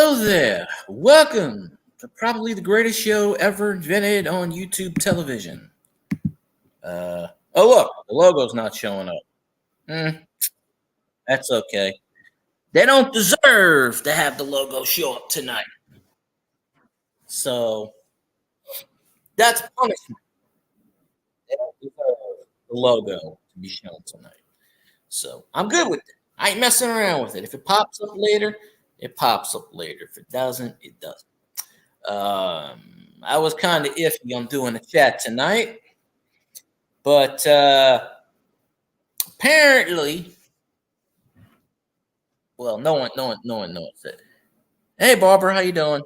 Hello there. Welcome to probably the greatest show ever invented on YouTube television. Oh look, the logo's not showing up. Hmm, that's okay. They don't deserve to have the logo show up tonight. So that's punishment. They don't deserve the logo to be shown tonight. So I'm good with it. I ain't messing around with it. If it pops up later, it pops up later. If it doesn't, it doesn't. I was kind of iffy on doing a chat tonight, but apparently, well, no one said. Hey, Barbara, how you doing?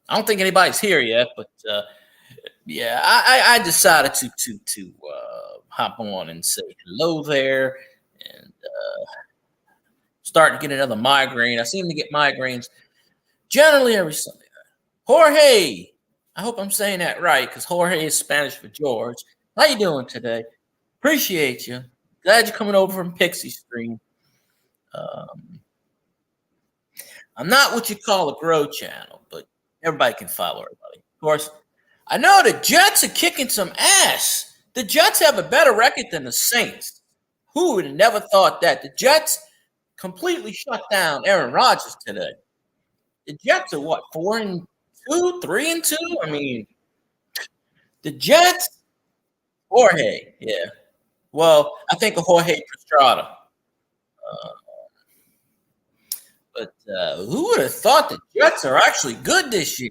I don't think anybody's here yet, but yeah, I decided to hop on and say hello there, and starting to get another migraine. I seem to get migraines generally every Sunday. Jorge, I hope I'm saying that right because Jorge is Spanish for George. How you doing today? Appreciate you. Glad you're coming over from Pixie Stream. Um, I'm not what you call a grow channel, but everybody can follow everybody. Of course, I know the Jets are kicking some ass. The Jets have a better record than the Saints. Who would have never thought that? The Jets completely shut down Aaron Rodgers today. The Jets are what, 4-2, 3-2? I mean, the Jets, Jorge, yeah. Well, I think of Jorge Pastrana. Uh, but who would have thought the Jets are actually good this year?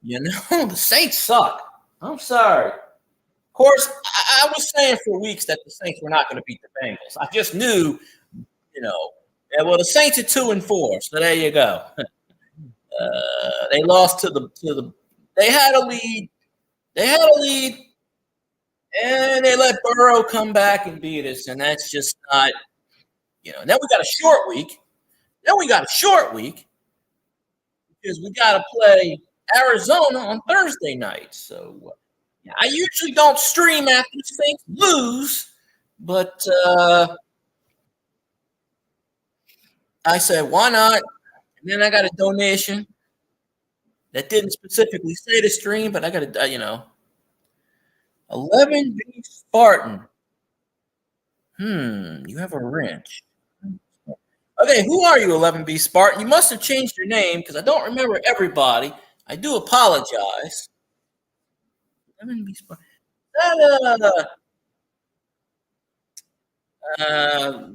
You know, the Saints suck. I'm sorry. Of course, I was saying for weeks that the Saints were not going to beat the Bengals. I just knew, you know, yeah, well, the Saints are 2-4, so there you go. They lost to the. They had a lead. They had a lead, and they let Burrow come back and beat us, and that's just not. Then we got a short week. Because we got to play Arizona on Thursday night. So I usually don't stream after the Saints lose, but I said, why not? And then I got a donation that didn't specifically say to stream, but I got a, 11B Spartan. You have a wrench. Okay, who are you, 11B Spartan? You must have changed your name because I don't remember everybody. I do apologize. 11B Spartan. Uh,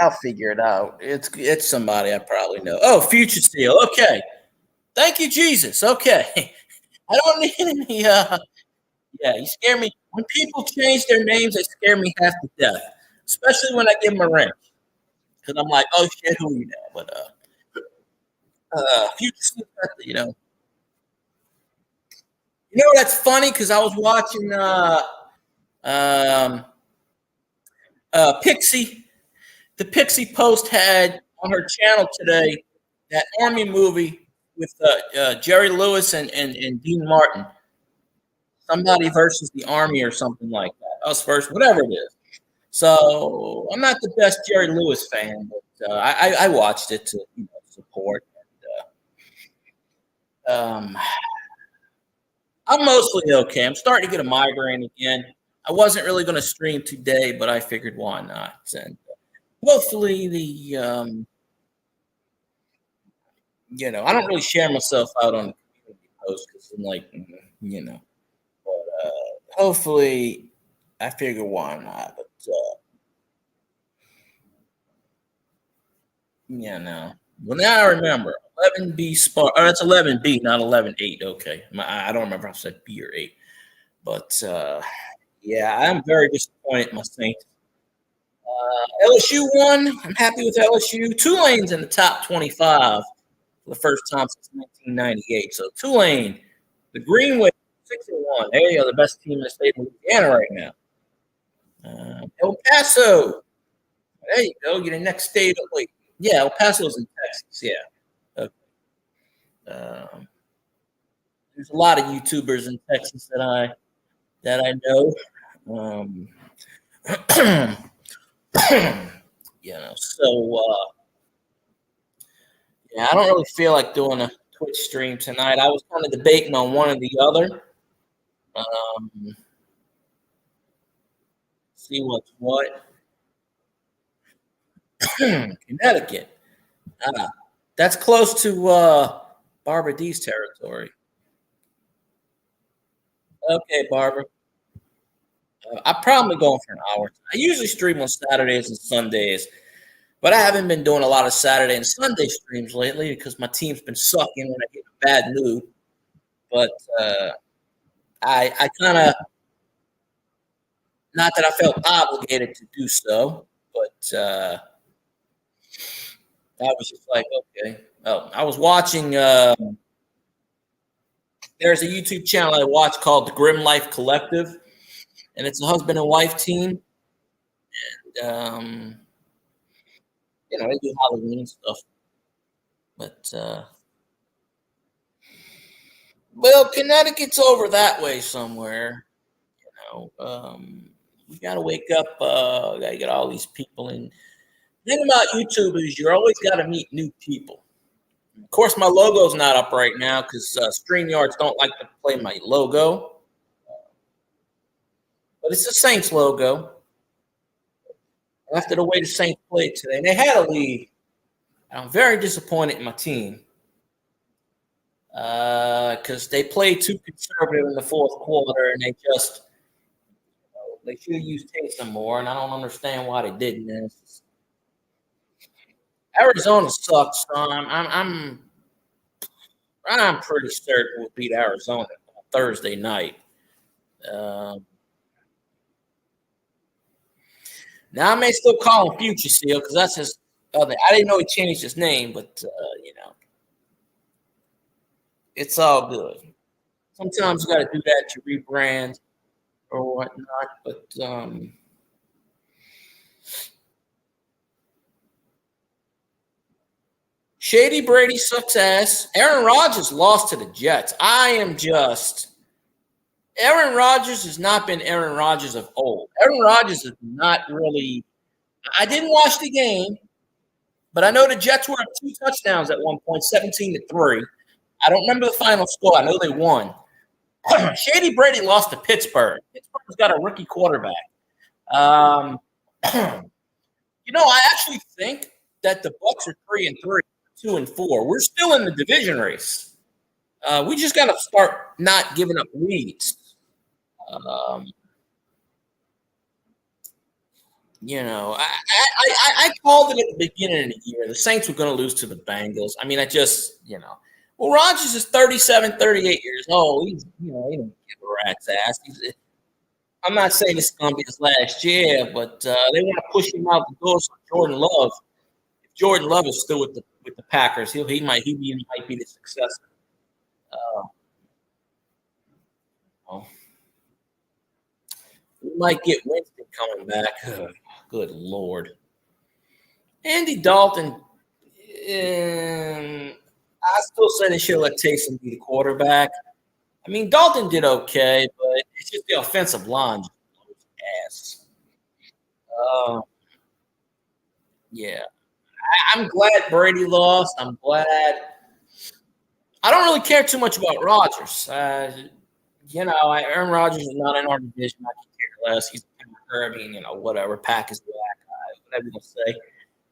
I'll figure it out. It's somebody I probably know. Oh, Future Steel. Okay. Thank you, Jesus. Okay. I don't need any. Yeah, you scare me. When people change their names, they scare me half to death, especially when I give them a wrench. Because I'm like, oh shit, who you know? But Future Steel, that's funny because I was watching um, Pixie. The Pixie Post had on her channel today that Army movie with Jerry Lewis and Dean Martin. Somebody versus the Army or something like that. Us versus whatever it is. So I'm not the best Jerry Lewis fan, but I watched it to support. And, I'm mostly okay. I'm starting to get a migraine again. I wasn't really going to stream today, but I figured why not. And hopefully the I don't really share myself out on the community post because I'm like, but hopefully I figure why not. But well, now I remember 11B Spark. Oh, that's 11B, not 11-8. Okay, I don't remember if I said B or 8, but yeah, I'm very disappointed in my Saints. LSU won. I'm happy with LSU. Tulane's in the top 25 for the first time since 1998. So Tulane, the Green Wave, 6-1. They are the best team in the state of Louisiana right now. El Paso. There you go. You're the next state. Wait, yeah, El Paso's in Texas. Yeah. Okay. There's a lot of YouTubers in Texas that I know. So Yeah, I don't really feel like doing a Twitch stream tonight. I was kind of debating on one or the other. Um, see what's what. Connecticut. Ah, that's close to Barbara D's territory. Okay, Barbara. I'm probably going for an hour. I usually stream on Saturdays and Sundays, but I haven't been doing a lot of Saturday and Sunday streams lately because my team's been sucking when I get in a bad mood. But I kind of, not that I felt obligated to do so, but I was just like, okay. Oh, I was watching. There's a YouTube channel I watch called the Grim Life Collective, and it's a husband and wife team. Um, they do Halloween and stuff. But well, Connecticut's over that way somewhere. We gotta wake up. Gotta get all these people in. The thing about YouTube is you're always got to meet new people. Of course, my logo's not up right now because StreamYards don't like to play my logo, but it's the Saints logo. After the way the Saints played today, and they had a lead, I'm very disappointed in my team because they played too conservative in the fourth quarter, and they should have used Taysom more, and I don't understand why they didn't. Arizona sucks, so I'm pretty certain we'll beat Arizona on Thursday night. Now I may still call him Future Seal because that's his other. I didn't know he changed his name, but it's all good. Sometimes you got to do that to rebrand or whatnot. But Shady Brady sucks ass. Aaron Rodgers lost to the Jets. Aaron Rodgers has not been Aaron Rodgers of old. Aaron Rodgers is not really. I didn't watch the game, but I know the Jets were up 2 touchdowns at one point, 17-3. I don't remember the final score. I know they won. Shady Brady lost to Pittsburgh. Pittsburgh's got a rookie quarterback. I actually think that the Bucs are 3-3, 2-4. We're still in the division race. We just got to start not giving up leads. I called it at the beginning of the year. The Saints were going to lose to the Bengals. I mean, well, Rodgers is 37, 38 years old. He don't give a rat's ass. I'm not saying this is going to be his last year, but they want to push him out the door. So Jordan Love, if Jordan Love is still with the Packers, he might be the successor. We might get Winston coming back. Good Lord. Andy Dalton, I still say they should let Taysom be the quarterback. I mean, Dalton did okay, but it's just the offensive line ass. Yeah. I'm glad Brady lost. I'm glad. I don't really care too much about Rodgers. Aaron Rodgers is not in our division. I can care less. He's a Packer. I mean, whatever. Pack is black. Whatever you say.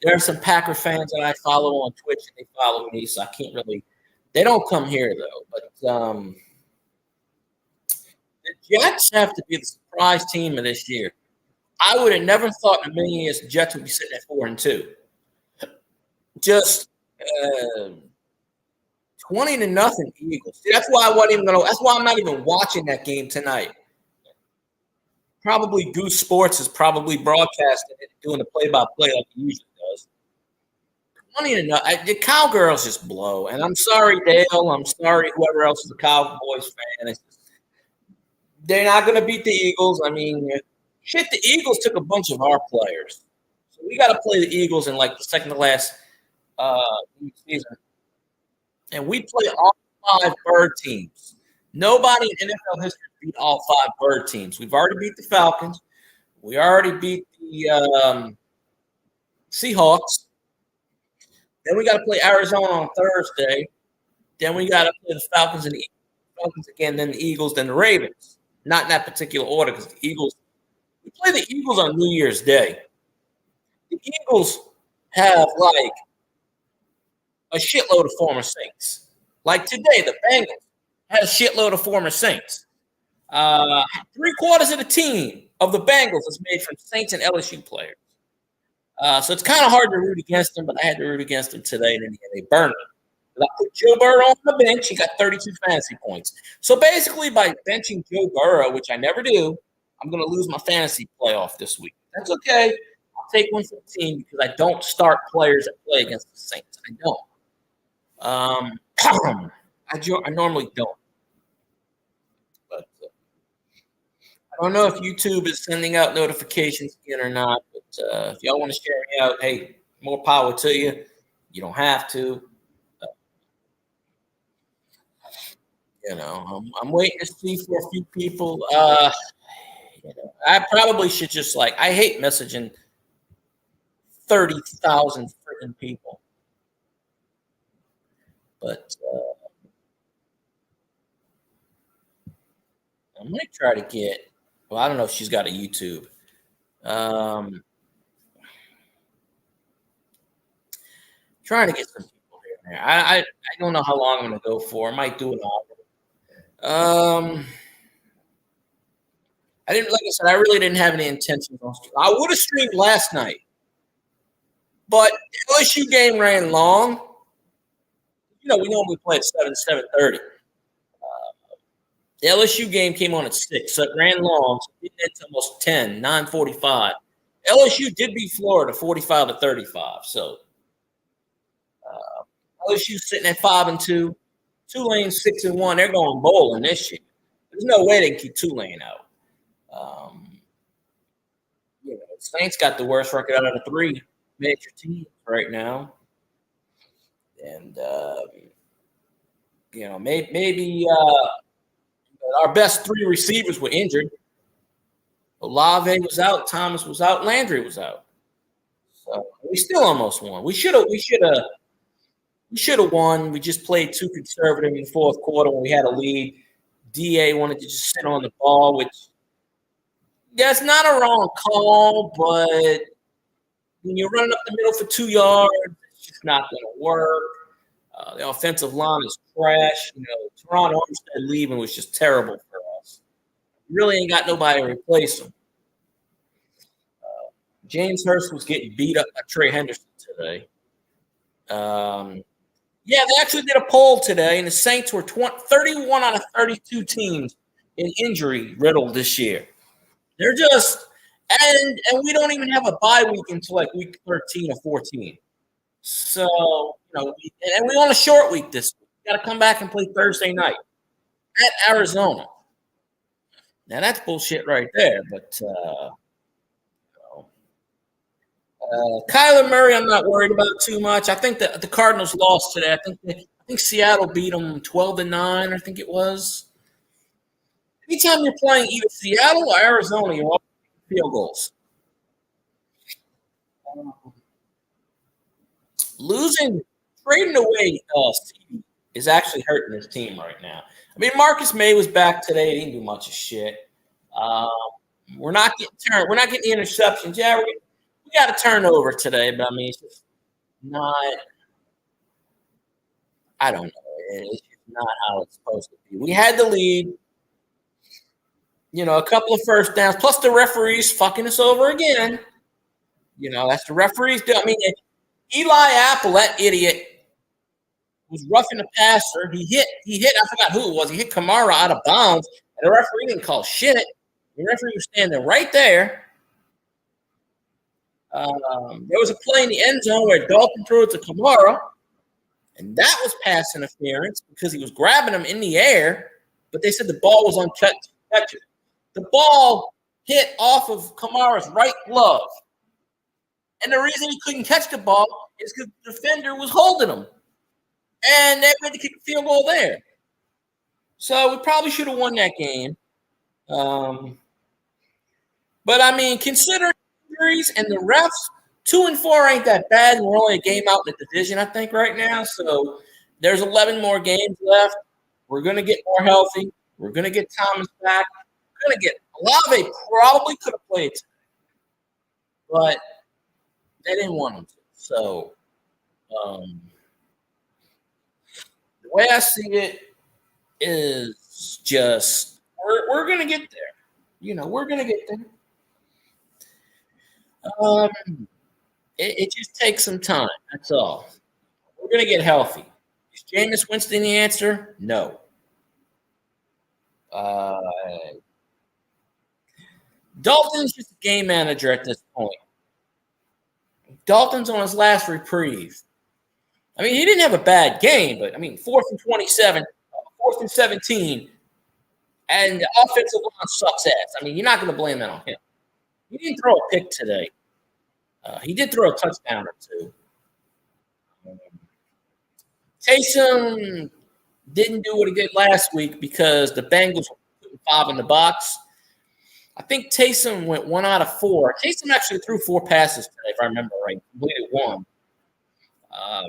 There are some Packer fans that I follow on Twitch, and they follow me, so I can't really. They don't come here though. But the Jets have to be the surprise team of this year. I would have never thought in a million years the Jets would be sitting at 4-2. Just 20-0 Eagles. See, that's why I wasn't even going to. That's why I'm not even watching that game tonight. Probably Goose Sports is probably broadcasting it, doing the play-by-play like he usually does. 20-0. The Cowgirls just blow, and I'm sorry, Dale. I'm sorry, whoever else is a Cowboys fan. They're not going to beat the Eagles. I mean, shit, the Eagles took a bunch of our players, so we got to play the Eagles in like the second to last season. And we play all 5 bird teams. Nobody in NFL history beat all 5 bird teams. We've already beat the Falcons. We already beat the Seahawks. Then we got to play Arizona on Thursday. Then we got to play the Falcons and the Falcons again, then the Eagles, then the Ravens. Not in that particular order because the Eagles, we play the Eagles on New Year's Day. The Eagles have like a shitload of former Saints. Like today, the Bengals had a shitload of former Saints. 3/4 of the team of the Bengals is made from Saints and LSU players. So it's kind of hard to root against them, but I had to root against them today, and they burned me. I put Joe Burrow on the bench. He got 32 fantasy points. So basically, by benching Joe Burrow, which I never do, I'm going to lose my fantasy playoff this week. That's okay. I'll take one for the team because I don't start players that play against the Saints. I don't. I normally don't. But I don't know if YouTube is sending out notifications again or not. But if y'all want to share me out, hey, more power to you. You don't have to. I'm waiting to see for a few people. I probably should just I hate messaging 30,000 freaking people. But I'm going to try to get, well, I don't know if she's got a YouTube. Trying to get some people here and there. I don't know how long I'm going to go for. I might do it all. I didn't, like I said, I really didn't have any intentions on streaming. I would have streamed last night, but the LSU game ran long. We normally play at 7:30. The LSU game came on at 6, so it ran long. So it did almost 10, 9:45. LSU did beat Florida 45-35. So LSU sitting at 5-2. Tulane 6-1. They're going bowling this year. There's no way they can keep Tulane out. Saints got the worst record out of the 3 major teams right now, and maybe our best 3 receivers were injured. Olave was out, Thomas was out, Landry was out. So we still almost won. We should have won. We just played too conservative in the fourth quarter when we had a lead. DA wanted to just sit on the ball, which it's not a wrong call, but when you're running up the middle for 2 yards, it's just not going to work. The offensive line is trash. Teron Armstead leaving was just terrible for us. Really ain't got nobody to replace him. James Hurst was getting beat up by Trey Henderson today. They actually did a poll today, and the Saints were 31 out of 32 teams in injury riddled this year. They're just and we don't even have a bye week until week 13 or 14. So and we on a short week this week. We got to come back and play Thursday night at Arizona. Now that's bullshit right there, but Kyler Murray, I'm not worried about too much. I think that the Cardinals lost today. I think Seattle beat them 12-9. I think it was. Anytime you're playing either Seattle or Arizona, you're all field goals. Trading away CD is actually hurting his team right now. I mean, Marcus May was back today. He didn't do much of shit. We're not getting the interceptions. Yeah, we got a turnover today, but I mean, it's just not. I don't know. It's just not how it's supposed to be. We had the lead. A couple of first downs, plus the referees fucking us over again. That's the referees do. I mean, Eli Apple, that idiot, was roughing the passer. He hit, I forgot who it was. He hit Kamara out of bounds, and the referee didn't call shit. The referee was standing right there. There was a play in the end zone where Dalton threw it to Kamara, and that was pass interference because he was grabbing him in the air, but they said the ball was untouched. The ball hit off of Kamara's right glove. And the reason he couldn't catch the ball is because the defender was holding him. And they had to kick a field goal there. So we probably should have won that game. But, I mean, considering injuries and the refs 2-4 ain't that bad. We're only a game out in the division, I think, right now. So there's 11 more games left. We're going to get more healthy. We're going to get Thomas back. We're going to get Olave probably could have played today, but they didn't want him to. So the way I see it is just we're going to get there. We're going to get there. It just takes some time. That's all. We're going to get healthy. Is Jameis Winston the answer? No. Dalton's just a game manager at this point. Dalton's on his last reprieve. I mean, he didn't have a bad game, but 4th and 27, 4th and 17, and the offensive line sucks ass. I mean, you're not going to blame that on him. He didn't throw a pick today. He did throw a touchdown or two. Taysom didn't do what he did last week because the Bengals were putting 5 in the box. I think Taysom went 1 out of 4. Taysom actually threw 4 passes today, if I remember right. Completed 1.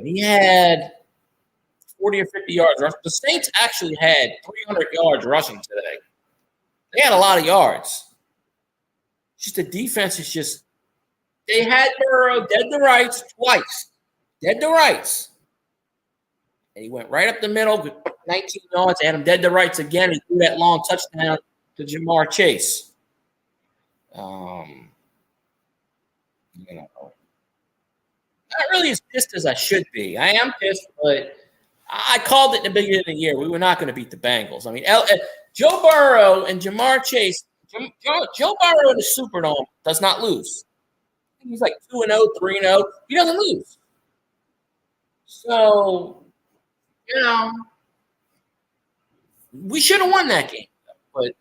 He had 40 or 50 yards. The Saints actually had 300 yards rushing today. They had a lot of yards. Just the defense is just – they had Burrow dead to rights twice. Dead to rights. And he went right up the middle, 19 yards, had him dead to rights again. He threw that long touchdown to Jamar Chase. Not really as pissed as I should be. I am pissed, but I called it in the beginning of the year. We were not going to beat the Bengals. I mean, Joe Burrow and Jamar Chase. Joe Burrow in the Superdome does not lose. I think he's like 2-0, 3-0. He doesn't lose. So, we should have won that game, but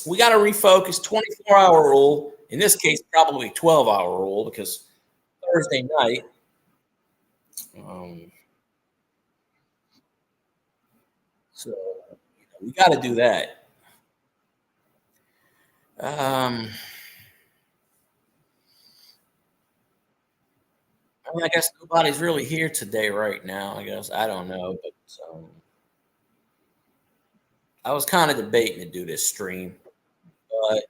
we got to refocus. 24-hour rule. In this case, probably 12-hour rule because Thursday night. So we got to do that. I guess nobody's really here today right now. I guess I don't know, but I was kind of debating to do this stream, but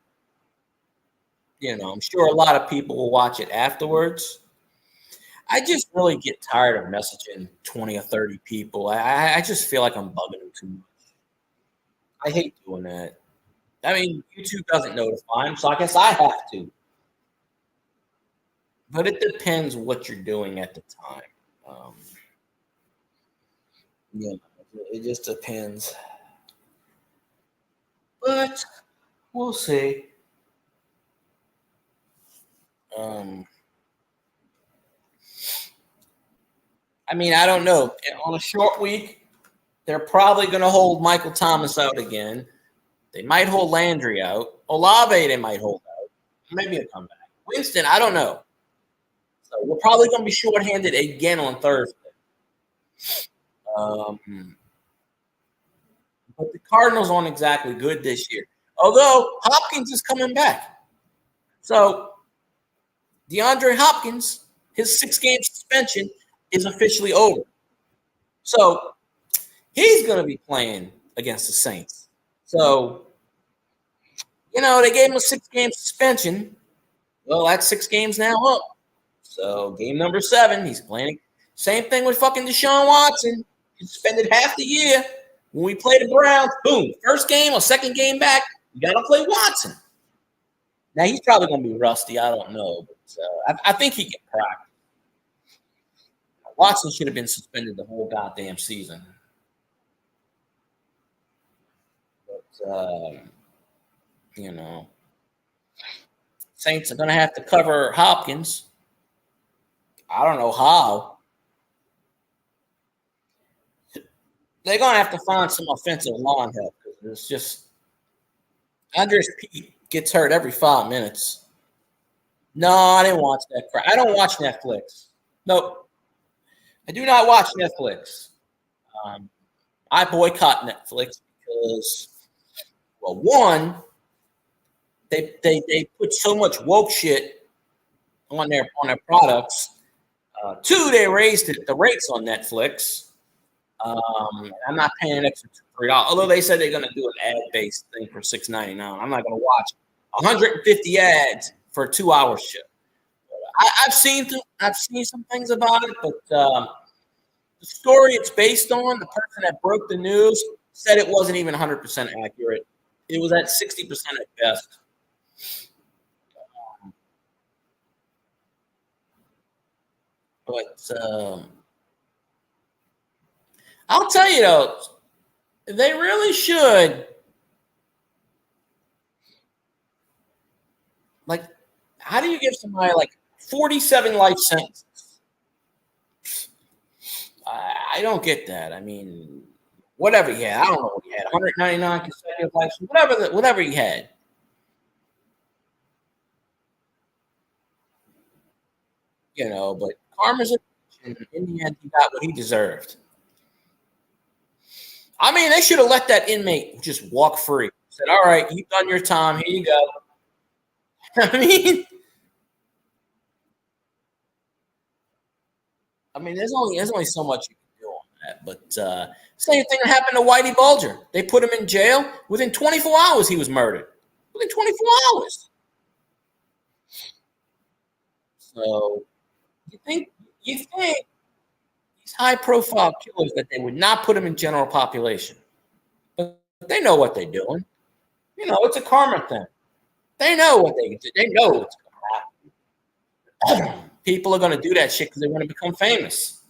I'm sure a lot of people will watch it afterwards. I just really get tired of messaging 20 or 30 people. I just feel like I'm bugging them too much. I hate doing that. I mean, YouTube doesn't notify them, so I guess I have to. But it depends what you're doing at the time. It just depends. But we'll see. I don't know. On a short week, they're probably going to hold Michael Thomas out again. They might hold Landry out. Olave, they might hold out. Maybe he'll come back. Winston, I don't know. So we're probably going to be shorthanded again on Thursday. But the Cardinals aren't exactly good this year. Although Hopkins is coming back. So DeAndre Hopkins, his 6-game suspension is officially over. So he's going to be playing against the Saints. So, they gave him a 6-game suspension. Well, that's 6 games now up. So game number 7, he's playing. Same thing with fucking Deshaun Watson. He suspended half the year. When we play the Browns, boom, first game or second game back, you got to play Watson. Now, he's probably going to be rusty. I don't know. But I think he can practice. Watson should have been suspended the whole goddamn season. But, Saints are going to have to cover Hopkins. I don't know how. They're going to have to find some offensive line help because it's just Andres Pete gets hurt every 5 minutes. No, I didn't watch that crap. I don't watch Netflix. Nope. I do not watch Netflix. I boycott Netflix because, well, one, they put so much woke shit on their products. Two, they raised the rates on Netflix. I'm not paying an extra $3. Although they said they're going to do an ad-based thing for $6.99. I'm not going to watch 150 ads for a 2-hour show. I've seen some things about it, but the story it's based on, the person that broke the news said it wasn't even 100% accurate. It was at 60% at best. But I'll tell you though, they really should. Like, how do you give somebody like 47 life sentences? I don't get that. I mean, whatever he had, I don't know what he had, 199 consecutive life, whatever he had. But karma's a bitch, and in the end, he got what he deserved. I mean, they should have let that inmate just walk free. Said, "All right, you've done your time. Here you go." I mean, there's only so much you can do on that. But same thing that happened to Whitey Bulger. They put him in jail. Within 24 hours, he was murdered. Within 24 hours. So you think these high profile killers that they would not put them in general population, but they know what they're doing. It's a karma thing. They know what they do. They know what's going to happen. People are going to do that shit because they want to become famous.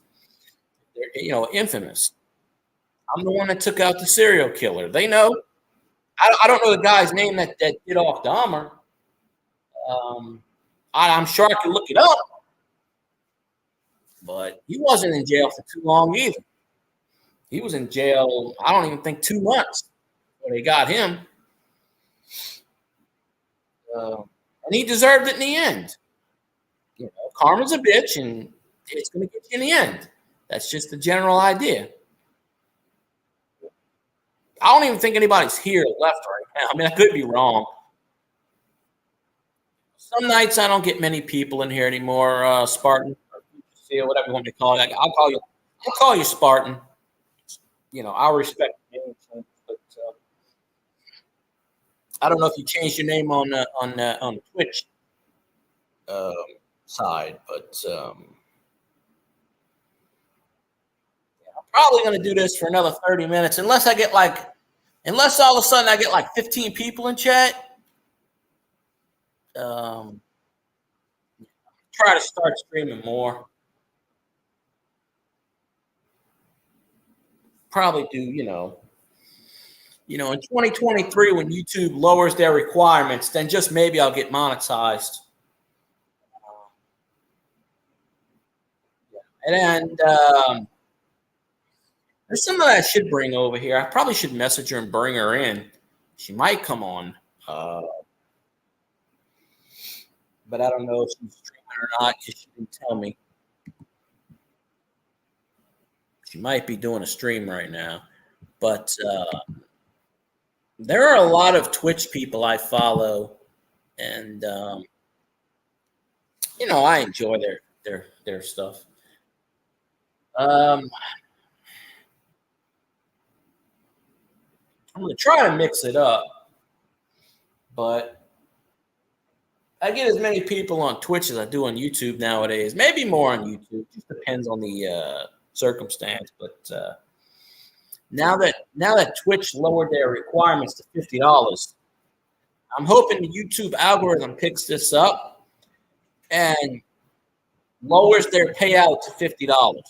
They're infamous. I'm the one that took out the serial killer. They know. I don't know the guy's name that did off Dahmer. I'm sure I can look it up, but he wasn't in jail for too long either. He was in jail, I don't even think 2 months before they got him. And he deserved it in the end. Karma's a bitch, and it's going to get you in the end. That's just the general idea. I don't even think anybody's here left right now. I mean, I could be wrong. Some nights I don't get many people in here anymore, Spartan, or whatever you want me to call it. I'll call you Spartan. I'll respect the name, but I don't know if you changed your name on the Twitch um, side, but I'm probably going to do this for another 30 minutes, unless all of a sudden I get like 15 people in chat. Um, Try to start streaming more. Probably do, in 2023 when YouTube lowers their requirements, then just maybe I'll get monetized. And there's something that I should bring over here. I probably should message her and bring her in. She might come on, but I don't know if she's streaming or not because she didn't tell me. She might be doing a stream right now, but there are a lot of Twitch people I follow, and I enjoy their stuff. I'm gonna try to mix it up, but I get as many people on Twitch as I do on YouTube nowadays. Maybe more on YouTube. Just depends on the circumstance. But now that Twitch lowered their requirements to $50, I'm hoping the YouTube algorithm picks this up and lowers their payout to $50.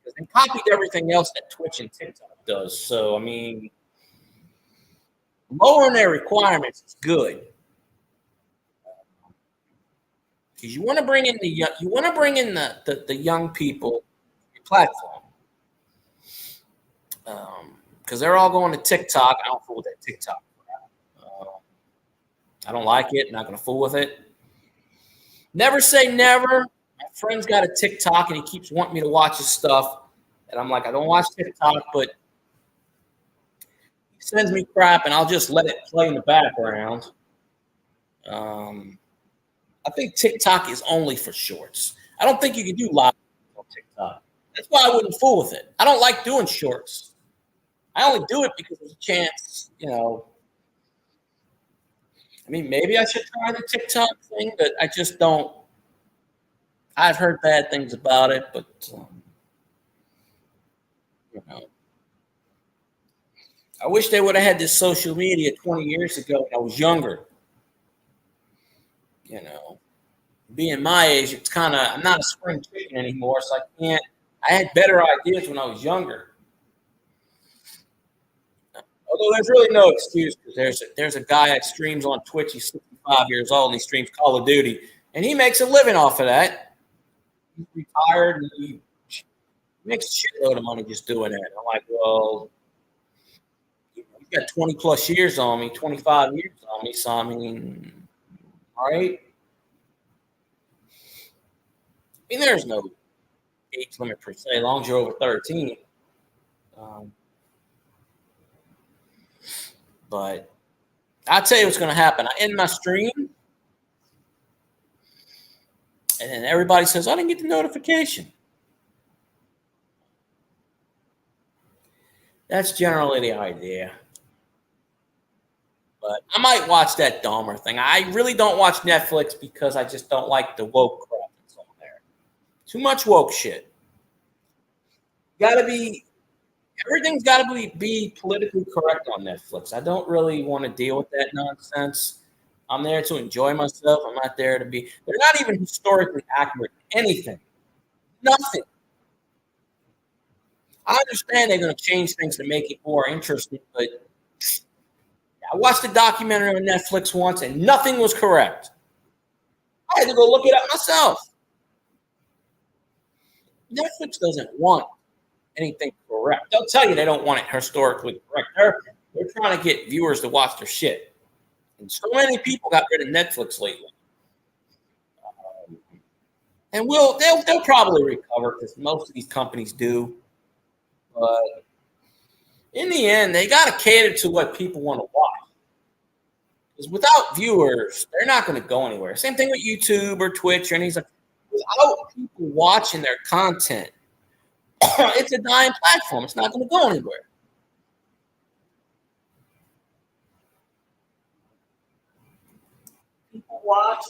Because they copied everything else that Twitch and TikTok does. So I mean, lowering their requirements is good. Because you want to bring in the young people platform, because they're all going to TikTok. I don't fool with that TikTok. I don't like it. Not going to fool with it. Never say never. My friend's got a TikTok and he keeps wanting me to watch his stuff, and I'm like, I don't watch TikTok, but he sends me crap, and I'll just let it play in the background. I think TikTok is only for shorts. I don't think you can do live on TikTok. That's why I wouldn't fool with it. I don't like doing shorts. I only do it because there's a chance, I mean, maybe I should try the TikTok thing, but I just don't. I've heard bad things about it, but you know, I wish they would have had this social media 20 years ago when I was younger. You know, being my age, it's kind of I'm not a spring chicken anymore, so I can't. I had better ideas when I was younger. Although there's really no excuse because there's a guy that streams on Twitch. He's 65 years old and he streams Call of Duty, and he makes a living off of that. He's retired and he makes a shitload of money just doing that. I'm like, well, he's got 20 plus years on me, 25 years on me. So I mean, all right. I mean, there's no age limit per se, as long as you're over 13. Um, but I'll tell you what's going to happen. I end my stream, and then everybody says, I didn't get the notification. That's generally the idea. But I might watch that Dahmer thing. I really don't watch Netflix because I just don't like the woke crap that's on there. Too much woke shit. Gotta be everything's got to be politically correct on Netflix. I don't really want to deal with that nonsense. I'm there to enjoy myself. I'm not there to be. They're not even historically accurate. Anything. Nothing. I understand they're going to change things to make it more interesting, but I watched a documentary on Netflix once and nothing was correct. I had to go look it up myself. Netflix doesn't want anything correct. They'll tell you they don't want it historically correct. They're trying to get viewers to watch their shit. And so many people got rid of Netflix lately. And they'll probably recover because most of these companies do. But in the end, they got to cater to what people want to watch. Because without viewers, they're not going to go anywhere. Same thing with YouTube or Twitch or anything. Without people watching their content, it's a dying platform. It's not going to go anywhere. People watch.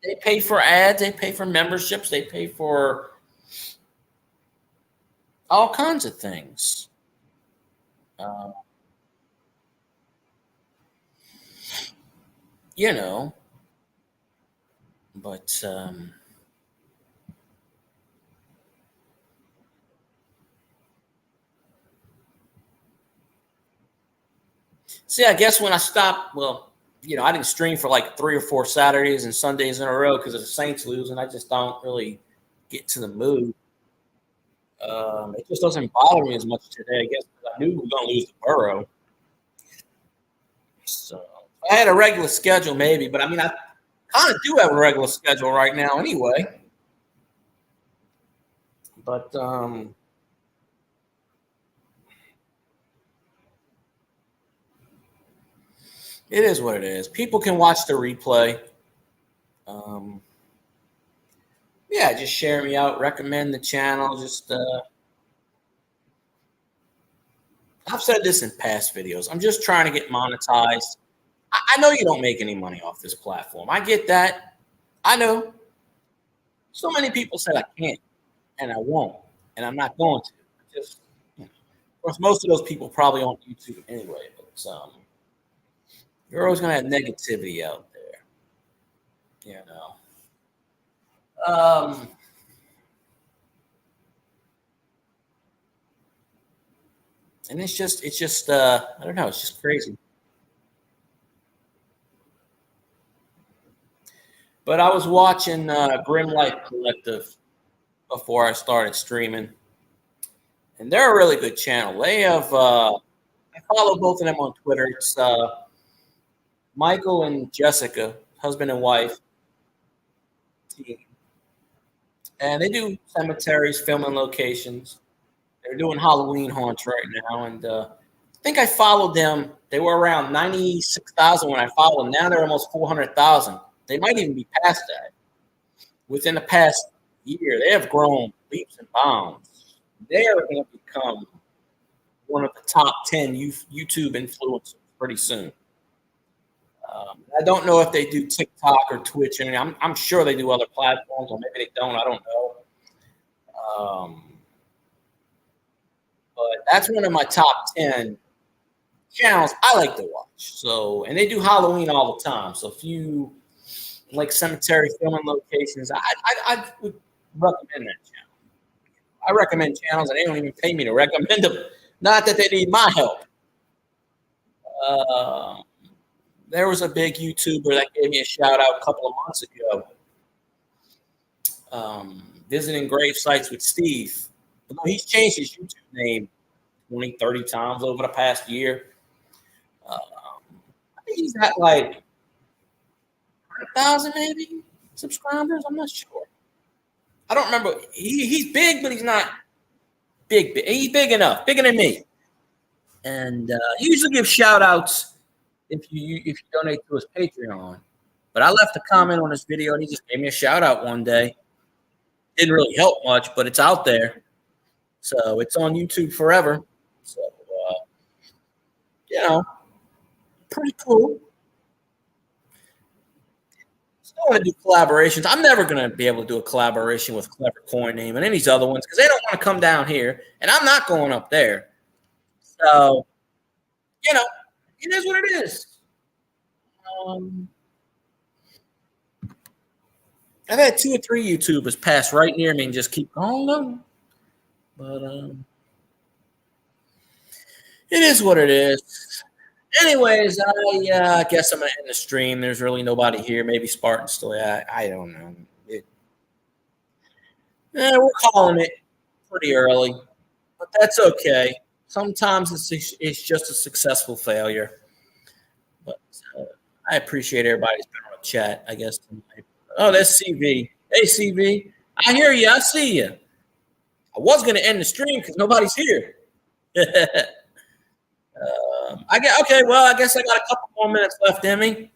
They pay for ads. They pay for memberships. They pay for all kinds of things. Uh, you know, but see, I guess when I stopped, well, I didn't stream for like 3 or 4 Saturdays and Sundays in a row because of the Saints losing. I just don't really get to the mood. It just doesn't bother me as much today, I guess, because I knew we were going to lose to Burrow. So if I had a regular schedule, maybe, but I mean, I kind of do have a regular schedule right now anyway. But it is what it is. People can watch the replay. Um, yeah, just share me out, recommend the channel. Just I've said this in past videos. I'm just trying to get monetized. I know you don't make any money off this platform. I get that. I know. So many people said I can't, and I won't, and I'm not going to. Just, of course, most of those people probably on YouTube anyway. But you're always going to have negativity out there, you know. And it's just I don't know, it's just crazy. But I was watching Grim Life Collective before I started streaming, and they're a really good channel. They have I follow both of them on Twitter. It's Michael and Jessica, husband and wife team, and they do cemeteries, filming locations. They're doing Halloween haunts right now, and I think I followed them. They were around 96,000 when I followed them. Now they're almost 400,000. They might even be past that. Within the past year, they have grown leaps and bounds. They are going to become one of the top 10 YouTube influencers pretty soon. I don't know if they do TikTok or Twitch, and I'm sure they do other platforms, or maybe they don't. I don't know. But that's one of my top 10 channels I like to watch. So, and they do Halloween all the time. So if you like cemetery filming locations, I would recommend that channel. I recommend channels, and they don't even pay me to recommend them. Not that they need my help. There was a big YouTuber that gave me a shout out a couple of months ago. Visiting grave sites with Steve. He's changed his YouTube name 20, 30 times over the past year. I think he's got like 100,000 maybe subscribers. I'm not sure. I don't remember. He's big, but he's not big. He's big enough, bigger than me. And he usually gives shout outs if you donate to his Patreon. But I left a comment on his video, and he just gave me a shout out one day. Didn't really help much, but it's out there. So it's on YouTube forever. So, pretty cool. Still want to do collaborations. I'm never going to be able to do a collaboration with Clever Coin Name and any of these other ones because they don't want to come down here, and I'm not going up there. So, it is what it is. I've had 2 or 3 YouTubers pass right near me and just keep going on. But it is what it is. Anyways, I guess I'm going to end the stream. There's really nobody here. Maybe Spartan's still there. I don't know. We're calling it pretty early, but that's okay. Sometimes it's just a successful failure. But I appreciate everybody's been on the chat, I guess, tonight. Oh, that's CV. Hey, CV. I hear you. I see you. I was going to end the stream because nobody's here. Okay, well, I guess I got a couple more minutes left in me.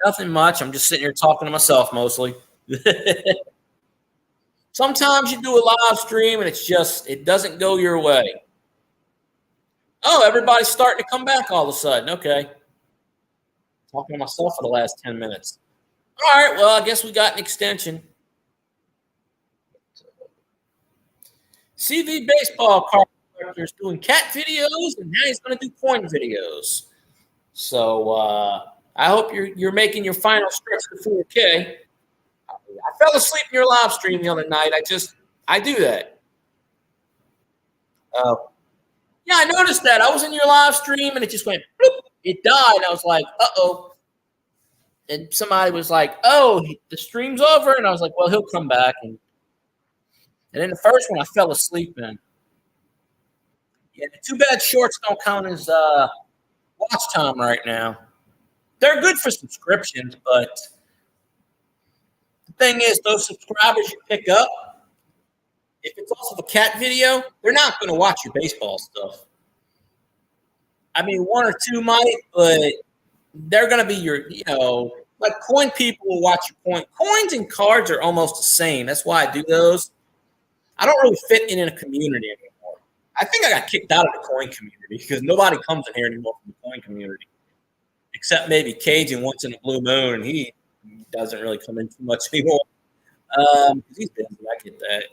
Nothing much. I'm just sitting here talking to myself mostly. Sometimes you do a live stream and it doesn't go your way. Oh, everybody's starting to come back all of a sudden. Okay. Talking to myself for the last 10 minutes. All right, well, I guess we got an extension. CV Baseball card collector is doing cat videos, and now he's going to do coin videos. So I hope you're making your final stretch to 4K. I fell asleep in your live stream the other night. I do that. Yeah, I noticed that. I was in your live stream, and it just went, bloop. It died. I was like, uh-oh. And somebody was like, oh, the stream's over. And I was like, well, he'll come back. And then the first one I fell asleep in. Yeah, too bad shorts don't count as watch time right now. They're good for subscriptions, but the thing is, those subscribers you pick up, if it's also the cat video, they're not going to watch your baseball stuff. I mean, 1 or 2 might, but they're going to be your, like coin people will watch your coin. Coins and cards are almost the same. That's why I do those. I don't really fit in a community anymore. I think I got kicked out of the coin community because nobody comes in here anymore from the coin community, except maybe Cajun once in a blue moon, and he doesn't really come in too much anymore because he's busy. I get that.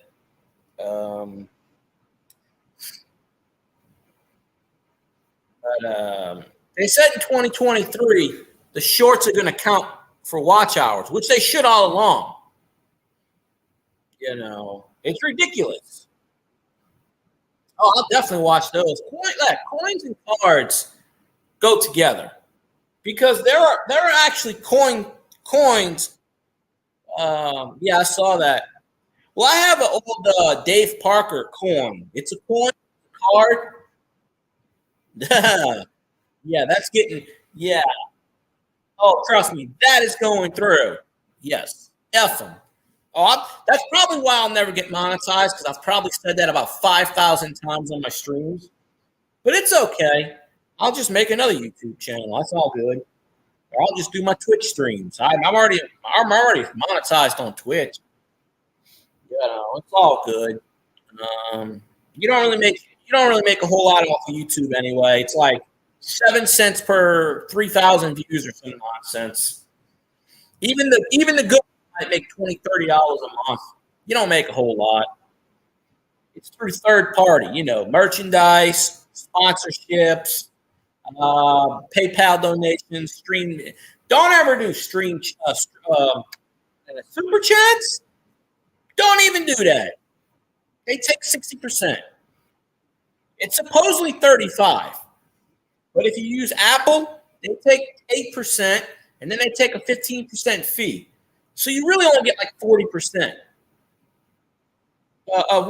But they said in 2023 the shorts are going to count for watch hours, which they should all along. It's ridiculous. Oh, I'll definitely watch those. Coins and cards go together because there are actually coins. Yeah, I saw that. Well, I have an old Dave Parker coin. It's a coin card. Yeah, that's getting, yeah. Oh, trust me, that is going through. Yes, F them. Oh, that's probably why I'll never get monetized because I've probably said that about 5,000 times on my streams. But it's okay. I'll just make another YouTube channel. That's all good. Or I'll just do my Twitch streams. I'm already monetized on Twitch. You know, it's all good. Um, you don't really make a whole lot off of YouTube anyway. It's like 7 cents per 3,000 views or some nonsense. Even the good might make $20-$30 a month. You don't make a whole lot. It's through third party, you know, merchandise, sponsorships, PayPal donations, stream. Don't ever do stream super chats. Don't even do that. They take 60%. It's supposedly 35%. But if you use Apple, they take 8%, and then they take a 15% fee. So you really only get like 40%.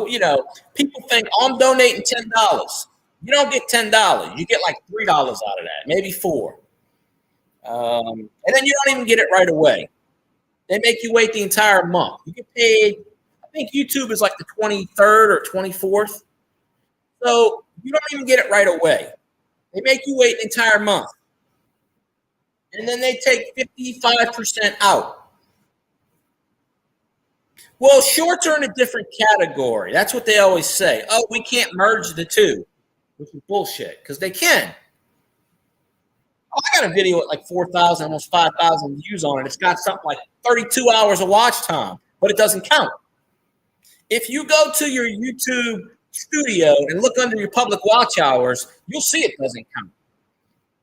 You know, people think, oh, I'm donating $10. You don't get $10. You get like $3 out of that, maybe $4. And then you don't even get it right away. They make you wait the entire month. You get paid, I think YouTube is like the 23rd or 24th. So you don't even get it right away. They make you wait the entire month. And then they take 55% out. Well, shorts are in a different category. That's what they always say. Oh, we can't merge the two, which is bullshit, because they can. Oh, I got a video with like 4,000, almost 5,000 views on it. It's got something like 32 hours of watch time, but it doesn't count. If you go to your YouTube studio and look under your public watch hours, you'll see it doesn't count.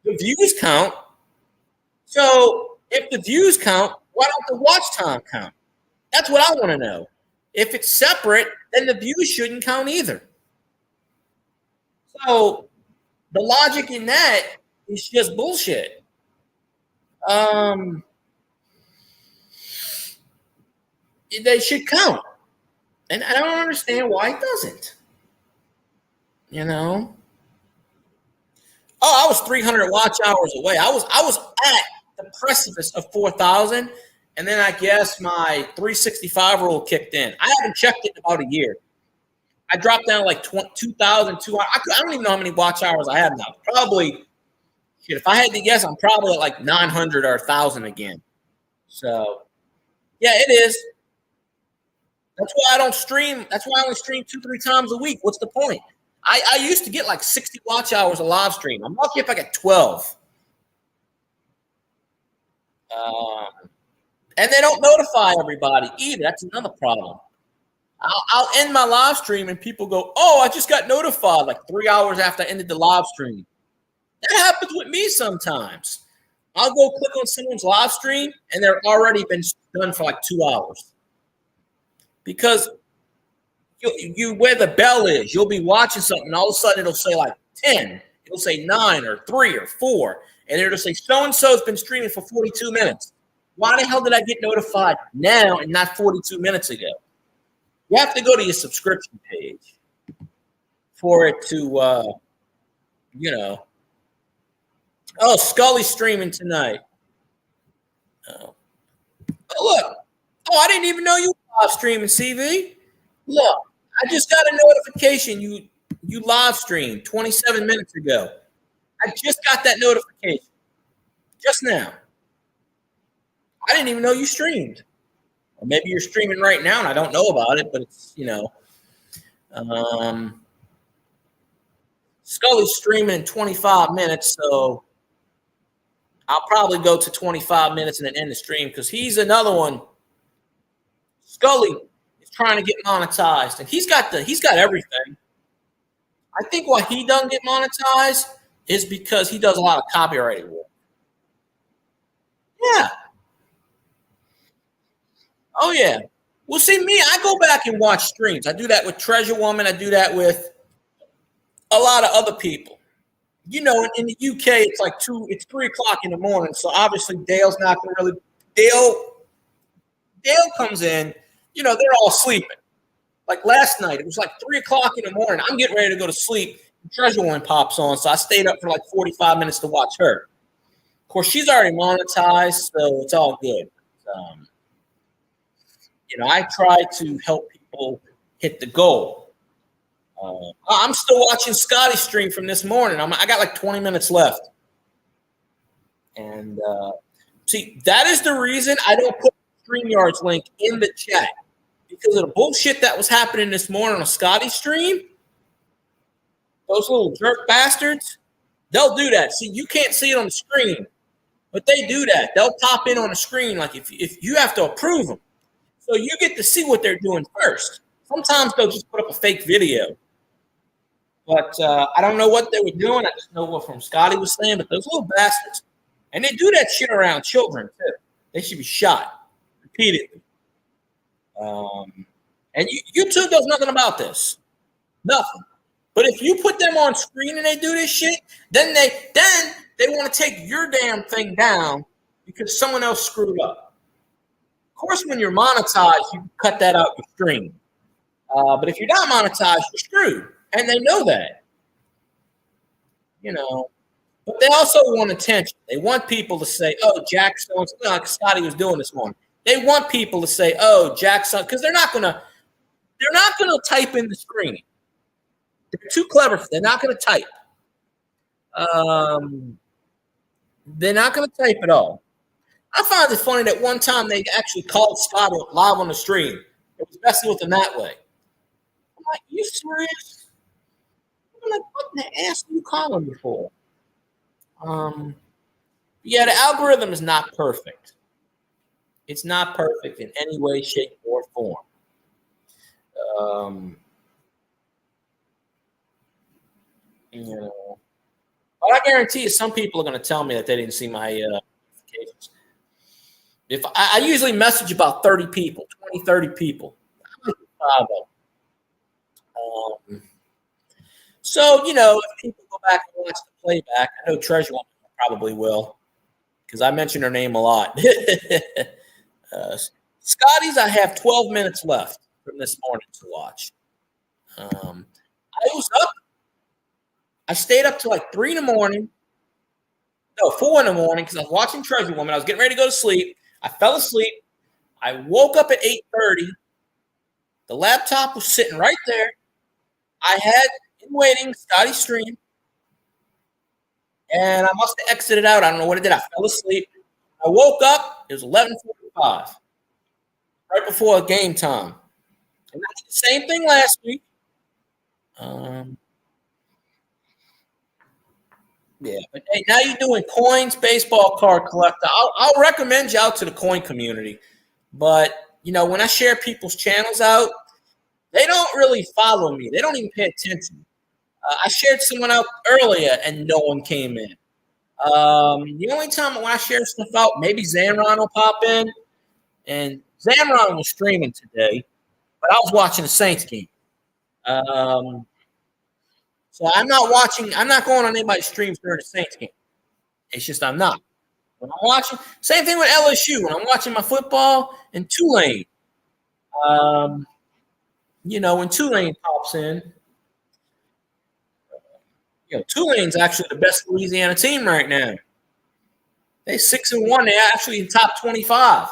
The views count. So if the views count, why don't the watch time count? That's what I want to know. If it's separate, then the views shouldn't count either. So the logic in that is just bullshit. They should count. And I don't understand why it doesn't. You know? Oh, I was 300 watch hours away. I was at the precipice of 4,000. And then I guess my 365 rule kicked in. I haven't checked it in about a year. I dropped down like 2,200. I don't even know how many watch hours I have now. Probably, shit, if I had to guess, I'm probably at like 900 or 1,000 again. So, yeah, it is. That's why I don't stream. That's why I only stream 2-3 times a week. What's the point? I used to get like 60 watch hours a live stream. I'm lucky if I get 12. And they don't notify everybody either. That's another problem. I'll end my live stream and people go, oh, I just got notified like 3 hours after I ended the live stream. That happens with me sometimes. I'll go click on someone's live stream and they're already been done for like 2 hours. Because you where the bell is, you'll be watching something and all of a sudden it'll say like 10. It'll say 9 or 3 or 4. And it'll say so-and-so's been streaming for 42 minutes. Why the hell did I get notified now and not 42 minutes ago? You have to go to your subscription page for it to, you know. Oh, Scully's streaming tonight. Oh, look. Oh, I didn't even know you were live streaming, CV. Look, I just got a notification you live streamed 27 minutes ago. I just got that notification just now. I didn't even know you streamed. Or maybe you're streaming right now and I don't know about it, but it's, you know. Scully's streaming in 25 minutes, so I'll probably go to 25 minutes and then end the stream because he's another one. Scully is trying to get monetized, and he's got everything. I think why he doesn't get monetized is because he does a lot of copyrighted work. Yeah. Oh, yeah. Well, see, me, I go back and watch streams. I do that with Treasure Woman. I do that with a lot of other people. You know, in the UK, it's like 3 o'clock in the morning. So obviously Dale's not going to really. Dale comes in, you know, they're all sleeping. Like last night, it was like 3 o'clock in the morning. I'm getting ready to go to sleep. Treasure Woman pops on. So I stayed up for like 45 minutes to watch her. Of course, she's already monetized, so it's all good. You know, I try to help people hit the goal. I'm still watching Scotty's stream from this morning. I got like 20 minutes left. And See, that is the reason I don't put StreamYard's link in the chat. Because of the bullshit that was happening this morning on Scotty's stream, those little jerk bastards, they'll do that. See, you can't see it on the screen, but they do that. They'll pop in on the screen like if you have to approve them. So you get to see what they're doing first. Sometimes they'll just put up a fake video. But I don't know what they were doing. I just know what from Scotty was saying. But those little bastards, and they do that shit around children too. They should be shot repeatedly. And YouTube does nothing about this. Nothing. But if you put them on screen and they do this shit, then they want to take your damn thing down because someone else screwed up. Of course, when you're monetized, you cut that out your stream. But if you're not monetized, you're screwed. And they know that. You know. But they also want attention. They want people to say, oh, Jack so-and-so, like Scotty was doing this morning. They want people to say, oh, Jack so, because they're not gonna type in the screen. They're too clever. They're not gonna type. They're not gonna type at all. I find it funny that one time they actually called Scotty live on the stream. It was messing with them that way. I'm like, you serious? I'm like, what in the ass are you calling me for? Yeah, the algorithm is not perfect. It's not perfect in any way, shape, or form. You know, but I guarantee you, some people are going to tell me that they didn't see my notifications. If I usually message about 30 people, 20, 30 people. So, you know, if people go back and watch the playback, I know Treasure Woman probably will, because I mention her name a lot. Scotty's, I have 12 minutes left from this morning to watch. I was up. I stayed up till like 3 in the morning. No, 4 in the morning because I was watching Treasure Woman. I was getting ready to go to sleep. I fell asleep. I woke up at 8:30. The laptop was sitting right there. I had in waiting Scotty's stream. And I must have exited out. I don't know what it did. I fell asleep. I woke up. It was 11:45. Right before game time. And I did the same thing last week. Yeah, but hey, now you're doing coins, baseball card collector. I'll recommend you out to the coin community. But, you know, when I share people's channels out, they don't really follow me. They don't even pay attention. I shared someone out earlier and no one came in. The only time when I share stuff out, maybe Zamron will pop in. And Zamron was streaming today, but I was watching the Saints game. So I'm not going on anybody's streams during the Saints game. It's just I'm not. When I'm watching, same thing with LSU. When I'm watching my football and Tulane, you know, when Tulane pops in, you know, Tulane's actually the best Louisiana team right now. They're 6-1. They're actually in top 25.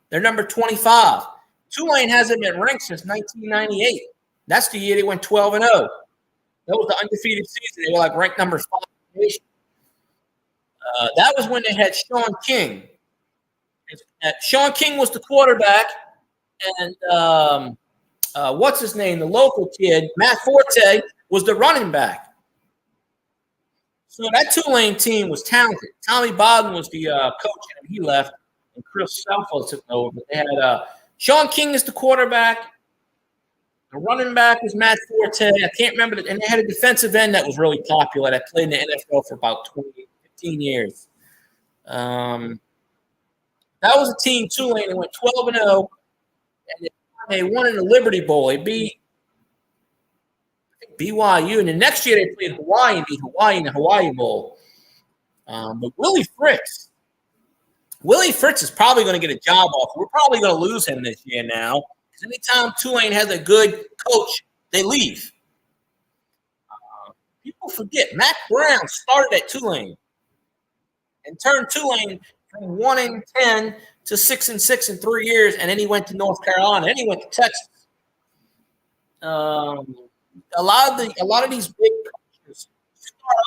They're number 25. Tulane hasn't been ranked since 1998. That's the year they went 12-0. That was the undefeated season. They were like ranked number 5 in the nation. That was when they had Sean King. Sean King was the quarterback, and what's his name? The local kid, Matt Forte, was the running back. So that Tulane team was talented. Tommy Bowden was the coach, and he left, and Chris Selfo took over. But they had Sean King as the quarterback. The running back was Matt Forte. I can't remember. And they had a defensive end that was really popular that played in the NFL for about 15 years. That was a team, Tulane, that went 12-0. And they won in the Liberty Bowl. They beat BYU. And the next year they played Hawaii and beat Hawaii in the Hawaii Bowl. But Willie Fritz is probably going to get a job offer. We're probably going to lose him this year now. Anytime Tulane has a good coach, they leave. People forget Matt Brown started at Tulane and turned Tulane from 1-10 to 6-6 in 3 years, and then he went to North Carolina, and he went to Texas. A lot of these big coaches start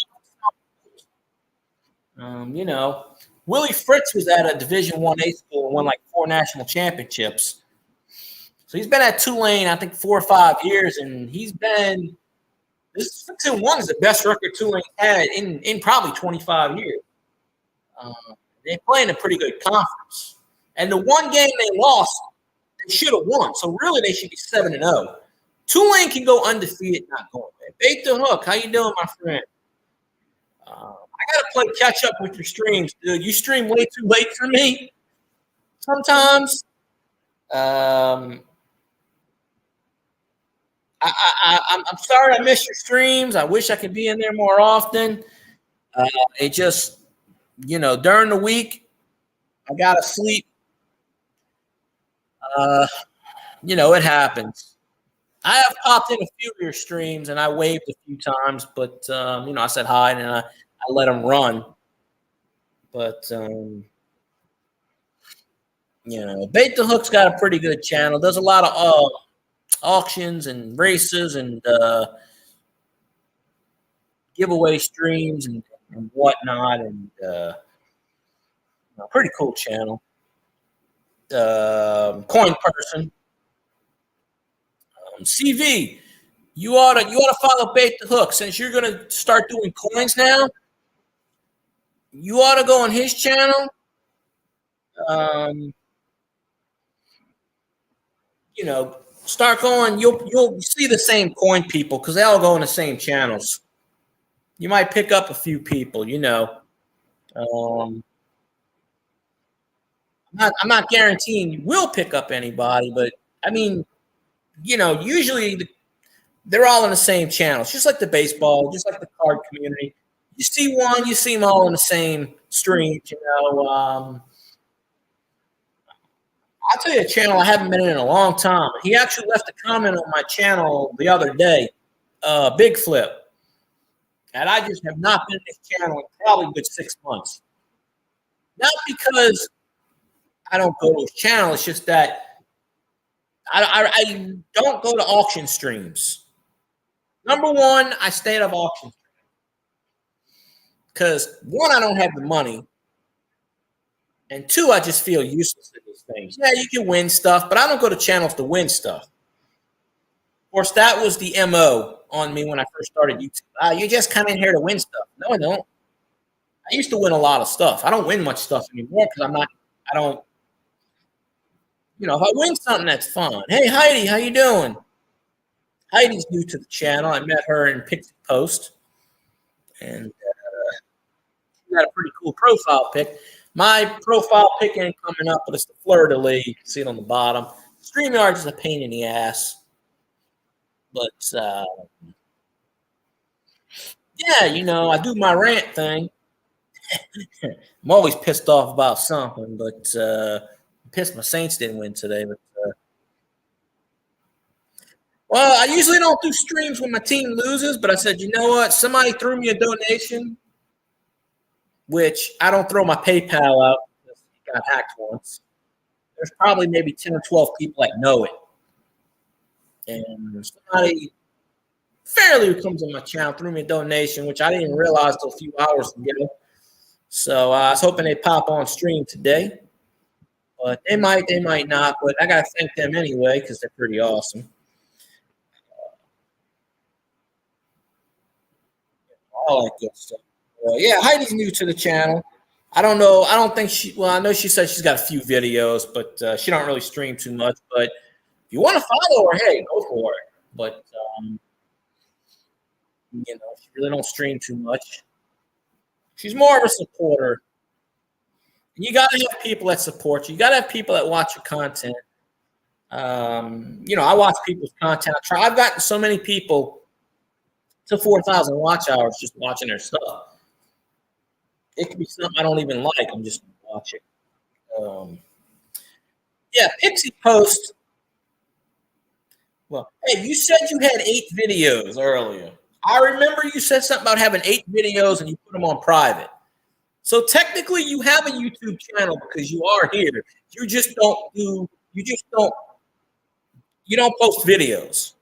off, you know, Willie Fritz was at a Division I A school and won like 4 national championships. So he's been at Tulane, I think, 4 or 5 years, and he's been this 6-1 is the best record Tulane had in probably 25 years. They're playing a pretty good conference, and the one game they lost, they should have won. So really, they should be 7-0. Tulane can go undefeated, not going there. Bait the Hook, how you doing, my friend? I gotta play catch up with your streams, dude. You stream way too late for me sometimes. I'm sorry I missed your streams. I wish I could be in there more often. It just, during the week, I gotta sleep. It happens. I have popped in a few of your streams and I waved a few times, but I said hi and I let them run. But Bait the Hook's got a pretty good channel. Does a lot of auctions and races and giveaway streams and whatnot, and pretty cool channel. Coin person. CV, you ought to follow Bait the Hook. Since you're gonna start doing coins now, you ought to go on his channel. Start going. You'll see the same coin people because they all go in the same channels. You might pick up a few people. I'm not guaranteeing you will pick up anybody, but I mean, usually they're all in the same channels, just like the baseball, just like the card community. You see one, you see them all in the same streams. I'll tell you a channel I haven't been in a long time. He actually left a comment on my channel the other day, Big Flip. And I just have not been in this channel in probably a good 6 months. Not because I don't go to his channel, it's just that I don't go to auction streams. Number one, I stay out of auction streams. Because one, I don't have the money. And two, I just feel useless at these things. Yeah, you can win stuff, but I don't go to channels to win stuff. Of course, that was the MO on me when I first started YouTube. You just come in here to win stuff. No, I don't. I used to win a lot of stuff. I don't win much stuff anymore because I don't. If I win something, that's fun. Hey, Heidi, how you doing? Heidi's new to the channel. I met her in Pixie Post. And she got a pretty cool profile pic. My profile pic ain't coming up, but it's the fleur-de-lis. You can see it on the bottom. StreamYard is a pain in the ass. But, I do my rant thing. I'm always pissed off about something, but I'm pissed my Saints didn't win today. But well, I usually don't do streams when my team loses, but I said, you know what? Somebody threw me a donation, which I don't throw my PayPal out because it got hacked once. There's probably maybe 10 or 12 people that know it. And somebody fairly who comes on my channel threw me a donation, which I didn't realize until a few hours ago. So I was hoping they'd pop on stream today. But they might not. But I got to thank them anyway because they're pretty awesome. All that good stuff. Yeah, Heidi's new to the channel. I don't know. I don't think I know she said she's got a few videos, but she don't really stream too much. But if you want to follow her, hey, go for it. But, she really don't stream too much. She's more of a supporter. You got to have people that support you. You got to have people that watch your content. I watch people's content. I've gotten so many people to 4,000 watch hours just watching their stuff. It could be something I don't even like. I'm just watching. Pixie Post. Well, hey, you said you had 8 videos earlier. I remember you said something about having 8 videos and you put them on private. So technically you have a YouTube channel because you are here. You don't post videos.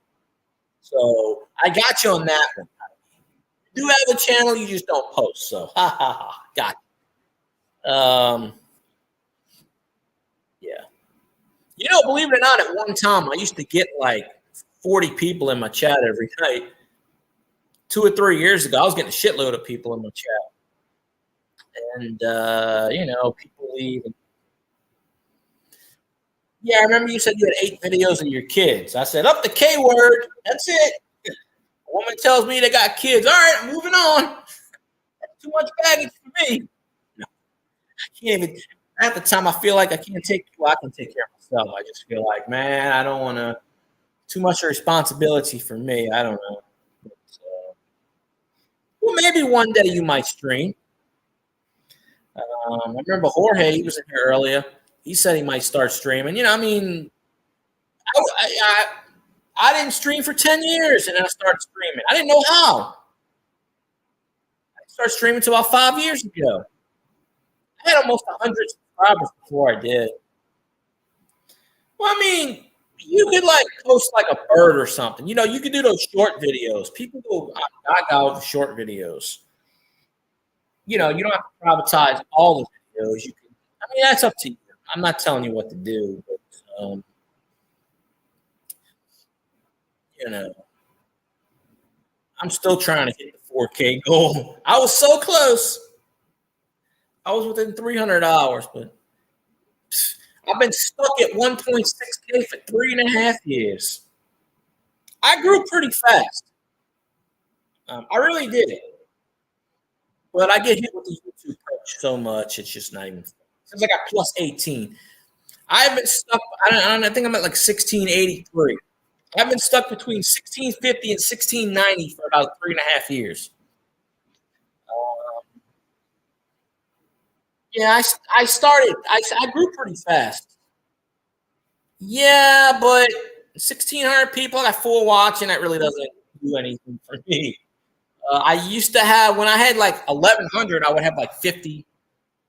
So I got you on that one. You do have a channel, you just don't post. So got you. Um, yeah. Believe it or not, at one time I used to get like 40 people in my chat every night. 2 or 3 years ago, I was getting a shitload of people in my chat, and people leave. Yeah, I remember you said you had 8 videos of your kids. I said, up the K word. That's it. A woman tells me they got kids. All right, I'm moving on. That's too much baggage for me. No, I can't even. At the time, I feel like I can't take. Well, I can take care of myself. I just feel like, man, I don't want to. Too much responsibility for me. I don't know. But, well, maybe one day you might stream. I remember Jorge. He was in here earlier. He said he might start streaming. I mean, I didn't stream for 10 years, and then I started streaming. I didn't know how. I started streaming until about 5 years ago. I had almost 100 subscribers before I did. Well, I mean, you could like post like a bird or something. You could do those short videos. People go gaga over short videos. You don't have to privatize all the videos. You can. I mean, that's up to you. I'm not telling you what to do, but you know, I'm still trying to hit the 4K goal. I was so close. I was within 300 hours, but I've been stuck at 1.6K for 3.5 years. I grew pretty fast. I really did it. But I get hit with the YouTube coach so much, it's just not even funny. Since I got plus 18. I've been stuck, I think I'm at like 1683. I've been stuck between 1650 and 1690 for about 3.5 years. Yeah, I grew pretty fast. Yeah, but 1,600 people, I got 4 watching. That really doesn't do anything for me. I used to have, when I had like 1,100, I would have like 50,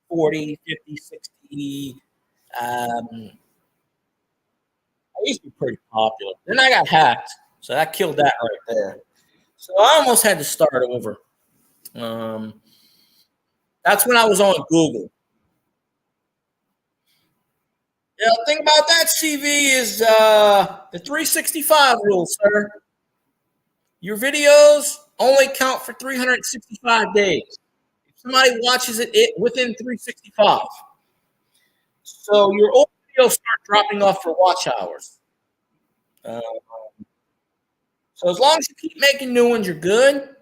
40, 50, 60. I used to be pretty popular. Then I got hacked, so that killed that right there. So I almost had to start over. Um, that's when I was on Google. Yeah, the thing about that CV is the 365 rule, sir. Your videos only count for 365 days. If somebody watches it within 365, so your old videos start dropping off for watch hours. Uh, so as long as you keep making new ones, you're good.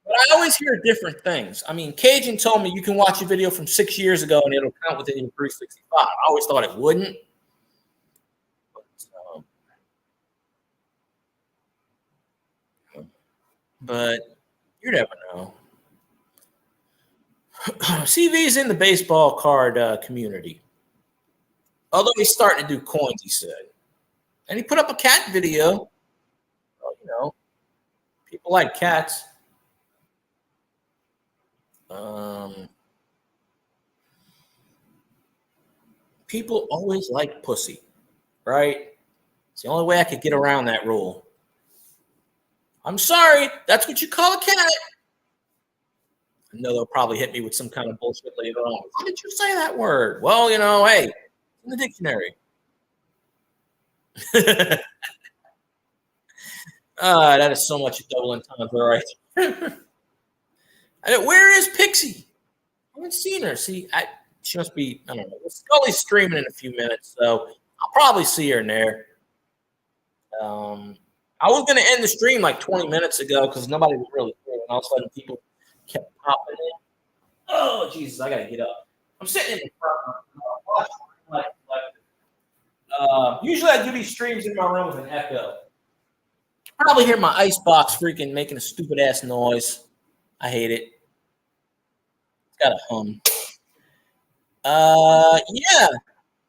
But I always hear different things. I mean, Cajun told me you can watch a video from 6 years ago and it'll count within your 365. I always thought it wouldn't. But you never know. CV's in the baseball card community. Although he's starting to do coins, he said. And he put up a cat video. Well, people like cats. Um, people always like pussy, right? It's the only way I could get around that rule. I'm sorry, that's what you call a cat. I know they'll probably hit me with some kind of bullshit later on. Why did you say that word? Well, hey, in the dictionary. That is so much a double entendre, right? Where is Pixie? I haven't seen her. She must be, I don't know. Scully's streaming in a few minutes, so I'll probably see her in there. I was going to end the stream like 20 minutes ago because nobody was really here, and all of a sudden people kept popping in. Oh, Jesus, I got to get up. I'm sitting in the front. Usually I do these streams in my room with an echo. Probably hear my icebox freaking making a stupid ass noise. I hate it. It's got a hum. Yeah.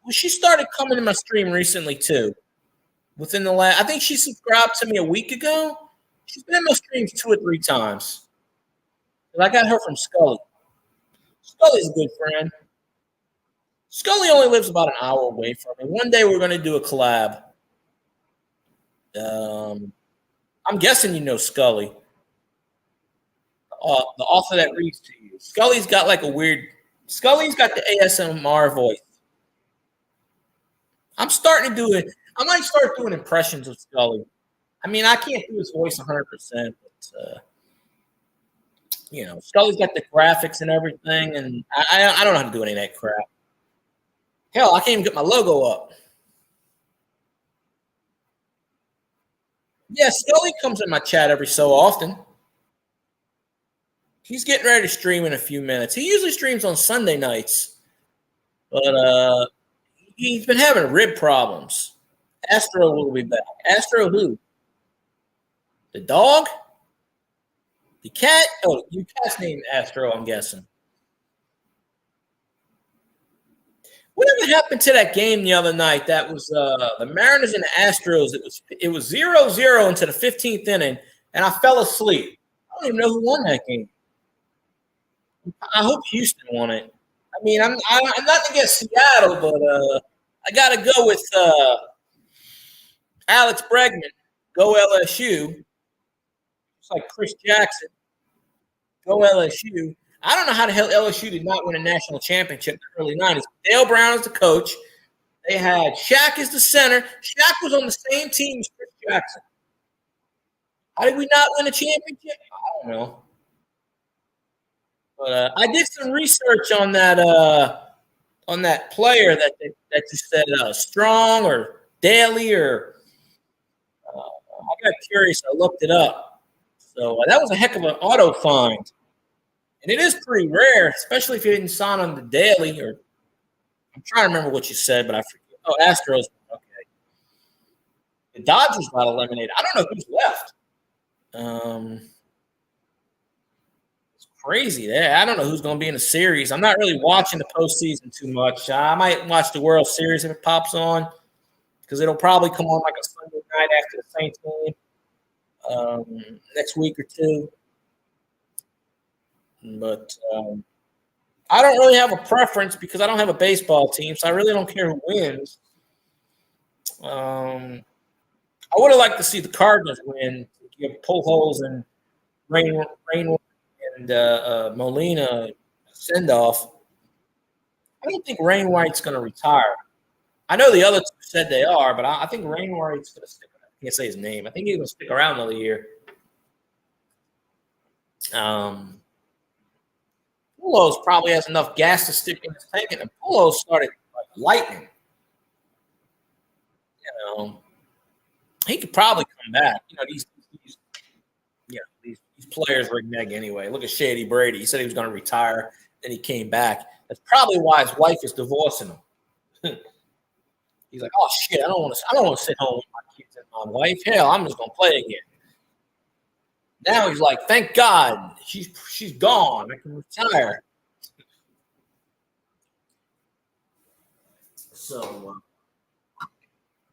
Well, she started coming to my stream recently too. Within the last, I think she subscribed to me a week ago. She's been in my streams 2 or 3 times. I got her from Scully. Scully's a good friend. Scully only lives about an hour away from me. One day we're going to do a collab. I'm guessing you know Scully, the author that reads to you. Scully's got like a weird Scully's got the ASMR voice. I'm starting to do it. I might start doing impressions of Scully. I mean, I can't do his voice 100%, but Scully's got the graphics and everything, and I don't know how to do any of that crap. Hell, I can't even get my logo up. Yeah, Scully comes in my chat every so often. He's getting ready to stream in a few minutes. He usually streams on Sunday nights, but he's been having rib problems. Astro will be back. Astro who? The dog? The cat? Oh, your cat's named Astro, I'm guessing. Whatever happened to that game the other night? That was the Mariners and the Astros. It was 0-0 into the 15th inning, and I fell asleep. I don't even know who won that game. I hope Houston won it. I mean, I'm not against Seattle, but I got to go with Alex Bregman. Go LSU. It's like Chris Jackson. Go LSU. I don't know how the hell LSU did not win a national championship in the early 90s. Dale Brown is the coach. They had Shaq as the center. Shaq was on the same team as Chris Jackson. How did we not win a championship? I don't know. But I did some research on that player that you said Strong or Daly or I got curious. I looked it up. So that was a heck of an auto find. And it is pretty rare, especially if you didn't sign on the Daily or I'm trying to remember what you said, but I forget. Oh, Astros. Okay. The Dodgers got eliminated. I don't know who's left. It's crazy there. I don't know who's going to be in the series. I'm not really watching the postseason too much. I might watch the World Series if it pops on because it'll probably come on like a Sunday night after the Saints game next week or two. But I don't really have a preference because I don't have a baseball team, so I really don't care who wins. I would have liked to see the Cardinals win, give Pujols and Rain and Molina a send-off. I don't think Rainwhite's going to retire. I know the other two said they are, but I think Rainwhite's going to stick around. I can't say his name. I think he's going to stick around another year. Pujols probably has enough gas to stick in his tank, and Pujols started like lightning. He could probably come back. These players renege anyway. Look at Shady Brady. He said he was going to retire, then he came back. That's probably why his wife is divorcing him. He's like, oh shit, I don't want to sit home with my kids and my wife. Hell, I'm just going to play again. Now he's like, thank God she's gone. I can retire. So,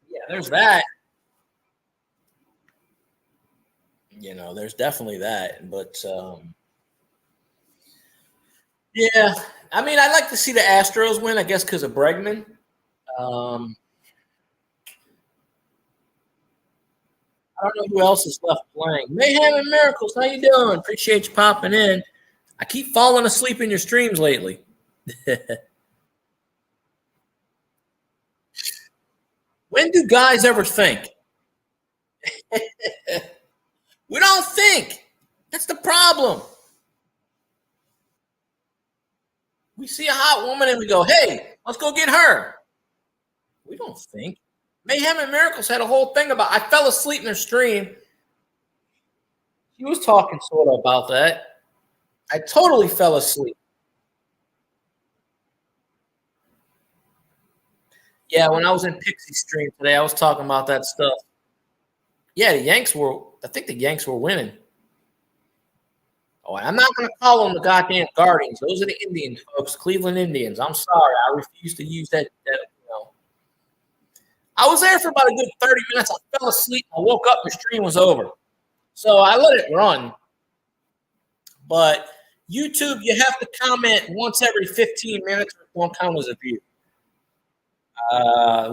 yeah, there's that. There's definitely that. But, yeah, I mean, I'd like to see the Astros win, I guess, because of Bregman. I don't know who else is left playing. Mayhem and Miracles, how you doing? Appreciate you popping in. I keep falling asleep in your streams lately. When do guys ever think? We don't think. That's the problem. We see a hot woman and we go, hey, let's go get her. We don't think. Mayhem and Miracles had a whole thing about I fell asleep in their stream. She was talking sort of about that. I totally fell asleep. Yeah, when I was in Pixie stream today, I was talking about that stuff. Yeah, I think the Yanks were winning. Oh, I'm not going to call them the goddamn Guardians. Those are the Indians, folks. Cleveland Indians. I'm sorry. I refuse to use that. I was there for about a good 30 minutes. I fell asleep. I woke up and the stream was over. So I let it run. But YouTube, you have to comment once every 15 minutes or it won't count as a view.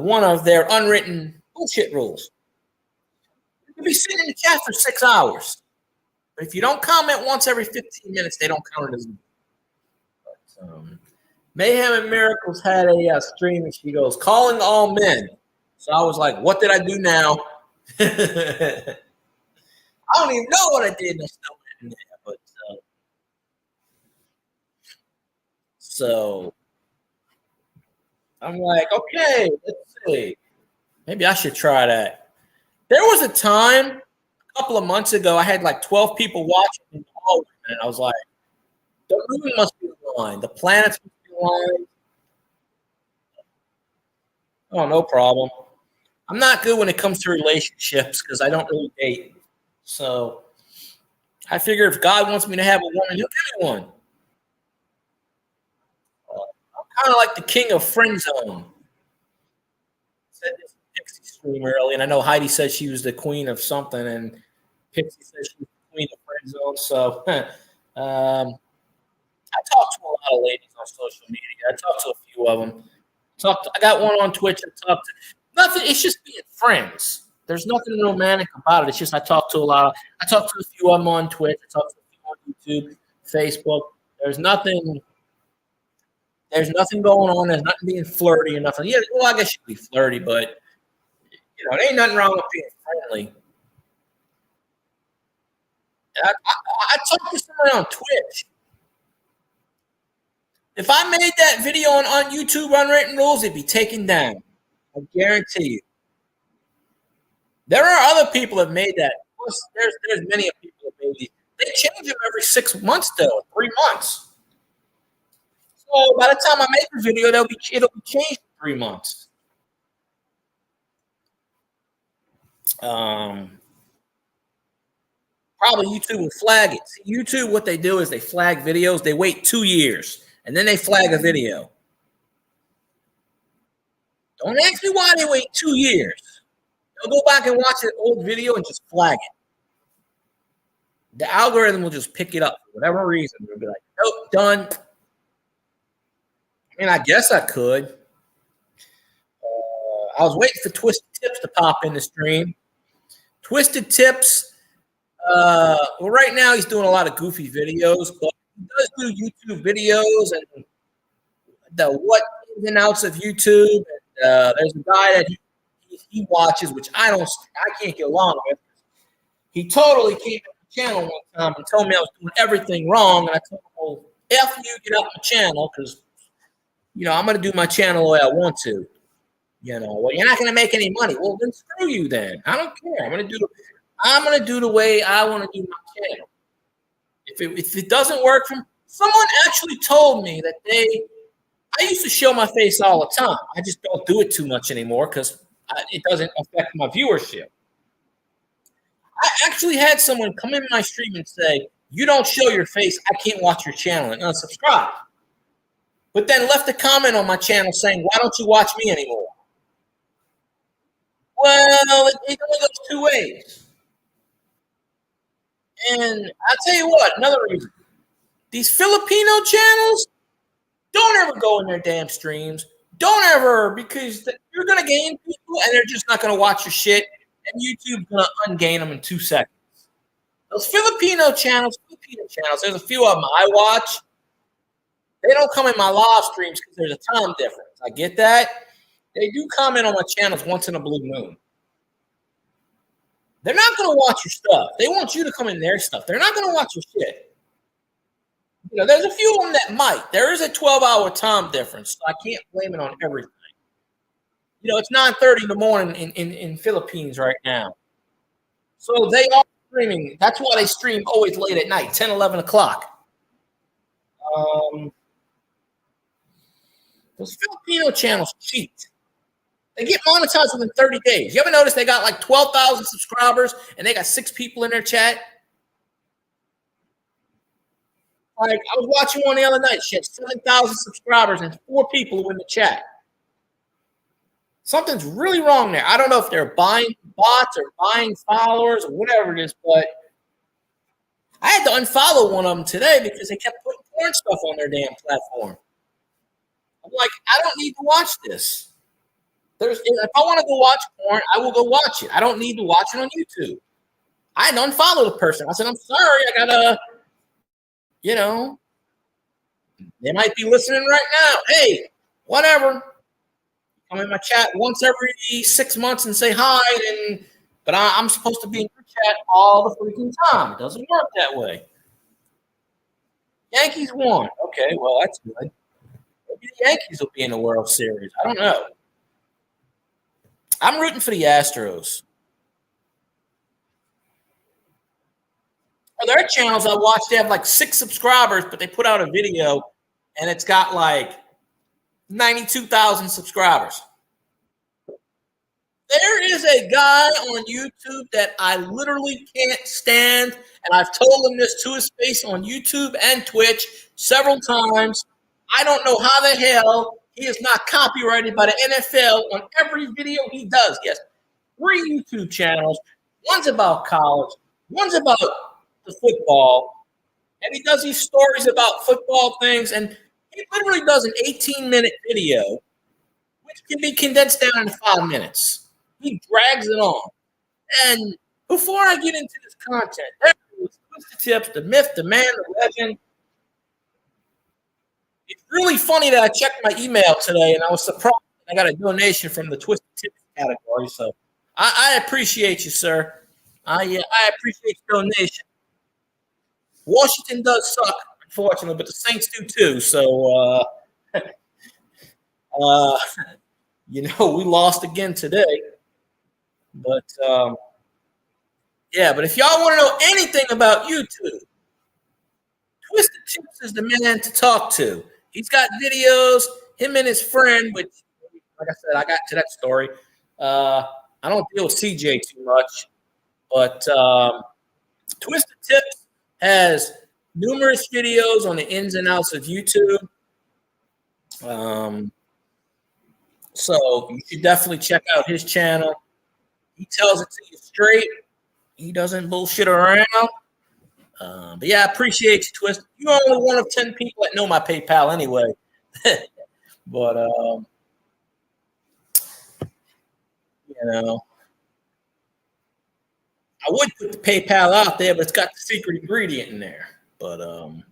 One of their unwritten bullshit rules. You can be sitting in the chat for 6 hours. But if you don't comment once every 15 minutes, they don't count it as a view. But, Mayhem and Miracles had a stream, and she goes, "Calling all men." So I was like, "What did I do now?" I don't even know what I did. And I still went in there, but so I'm like, okay, let's see. Maybe I should try that. There was a time a couple of months ago, I had like 12 people watching in the hallway, and I was like, the moon must be aligned, the planets must be aligned. Oh, no problem. I'm not good when it comes to relationships because I don't really date. So I figure if God wants me to have a woman, he'll give me one. I'm kind of like the king of friend zone. Said this Pixie stream early, and I know Heidi said she was the queen of something, and Pixie said she was the queen of friend zone. So I talk to a lot of ladies on social media. I talk to a few of them. I got one on Twitch. I talk to nothing. It's just being friends. There's nothing romantic about it. It's just I talk to a lot. I talk to a few of them on Twitch. I talk to a few on YouTube, Facebook. There's nothing. There's nothing going on. There's nothing being flirty or nothing. Yeah, well, I guess you could be flirty, but there ain't nothing wrong with being friendly. I talked to someone on Twitch. If I made that video on YouTube Unwritten Rules, it'd be taken down. I guarantee you. There are other people that made that. Plus, there's many people that made these. They change them every 6 months, though, 3 months. So by the time I make the video, it'll be changed in 3 months. Probably YouTube will flag it. See, YouTube, what they do is they flag videos. They wait 2 years, and then they flag a video. Don't ask me why they wait 2 years. They'll go back and watch an old video and just flag it. The algorithm will just pick it up for whatever reason. They'll be like, nope, done. I mean, I guess I could. I was waiting for Twisted Tips to pop in the stream. Twisted Tips, well, right now he's doing a lot of goofy videos, but he does do YouTube videos and the what ins and outs of YouTube. And there's a guy that he watches, which I can't get along with. He totally came to the channel one time and told me I was doing everything wrong, and I told him, "Well, F you, get off my channel, because I'm going to do my channel the way I want to. Well, you're not going to make any money. Well, then screw you. Then I don't care. I'm going to do the way I want to do my channel. If it doesn't work from someone actually told me that I used to show my face all the time. I just don't do it too much anymore because it doesn't affect my viewership. I actually had someone come in my stream and say, "You don't show your face. I can't watch your channel," and unsubscribe. But then left a comment on my channel saying, "Why don't you watch me anymore?" Well, it only goes two ways. And I'll tell you what, another reason. These Filipino channels, don't ever go in their damn streams. Don't ever, because you're going to gain people and they're just not going to watch your shit. And YouTube's going to ungain them in 2 seconds. Those Filipino channels, there's a few of them I watch. They don't come in my live streams because there's a time difference. I get that. They do comment on my channels once in a blue moon. They're not going to watch your stuff. They want you to come in their stuff. They're not going to watch your shit. There's a few of them that might. There is a 12-hour time difference, so I can't blame it on everything. It's 9:30 in the morning in Philippines right now. So they are streaming. That's why they stream always late at night, 10, 11 o'clock. Those Filipino channels cheat. They get monetized within 30 days. You ever notice they got like 12,000 subscribers and they got 6 people in their chat? Like, I was watching one the other night. She had 7,000 subscribers and 4 people in the chat. Something's really wrong there. I don't know if they're buying bots or buying followers or whatever it is, but I had to unfollow one of them today because they kept putting porn stuff on their damn platform. I'm like, I don't need to watch this. If I want to go watch porn, I will go watch it. I don't need to watch it on YouTube. I had to unfollow the person. I said, I'm sorry, I gotta, They might be listening right now. Hey, whatever. Come in my chat once every 6 months and say hi, but I'm supposed to be in your chat all the freaking time. It doesn't work that way. Yankees won. Okay, well that's good. Maybe the Yankees will be in the World Series. I don't know. I'm rooting for the Astros. There are channels I watch. They have like 6 subscribers, but they put out a video and it's got like 92,000 subscribers. There is a guy on YouTube that I literally can't stand, and I've told him this to his face on YouTube and Twitch several times. I don't know how the hell he is not copyrighted by the NFL on every video he does. He has 3 YouTube channels. One's about college, one's about the football, and he does these stories about football things, and he literally does an 18-minute video, which can be condensed down into 5 minutes. He drags it on. And before I get into this content, there was Twisted Tips, the myth, the man, the legend. It's really funny that I checked my email today and I was surprised I got a donation from the Twisted Tips category. So I appreciate you, sir. I appreciate your donation. Washington does suck, unfortunately, but the Saints do too. So, we lost again today. But but if y'all want to know anything about YouTube, Twisted Tips is the man to talk to. He's got videos, him and his friend, which, like I said, I got to that story. I don't deal with CJ too much, but Twisted Tips has numerous videos on the ins and outs of YouTube. So you should definitely check out his channel. He tells it to you straight. He doesn't bullshit around. But yeah, I appreciate you, Twist. You're only one of 10 people that know my PayPal anyway. But I would put the PayPal out there, but it's got the secret ingredient in there. But of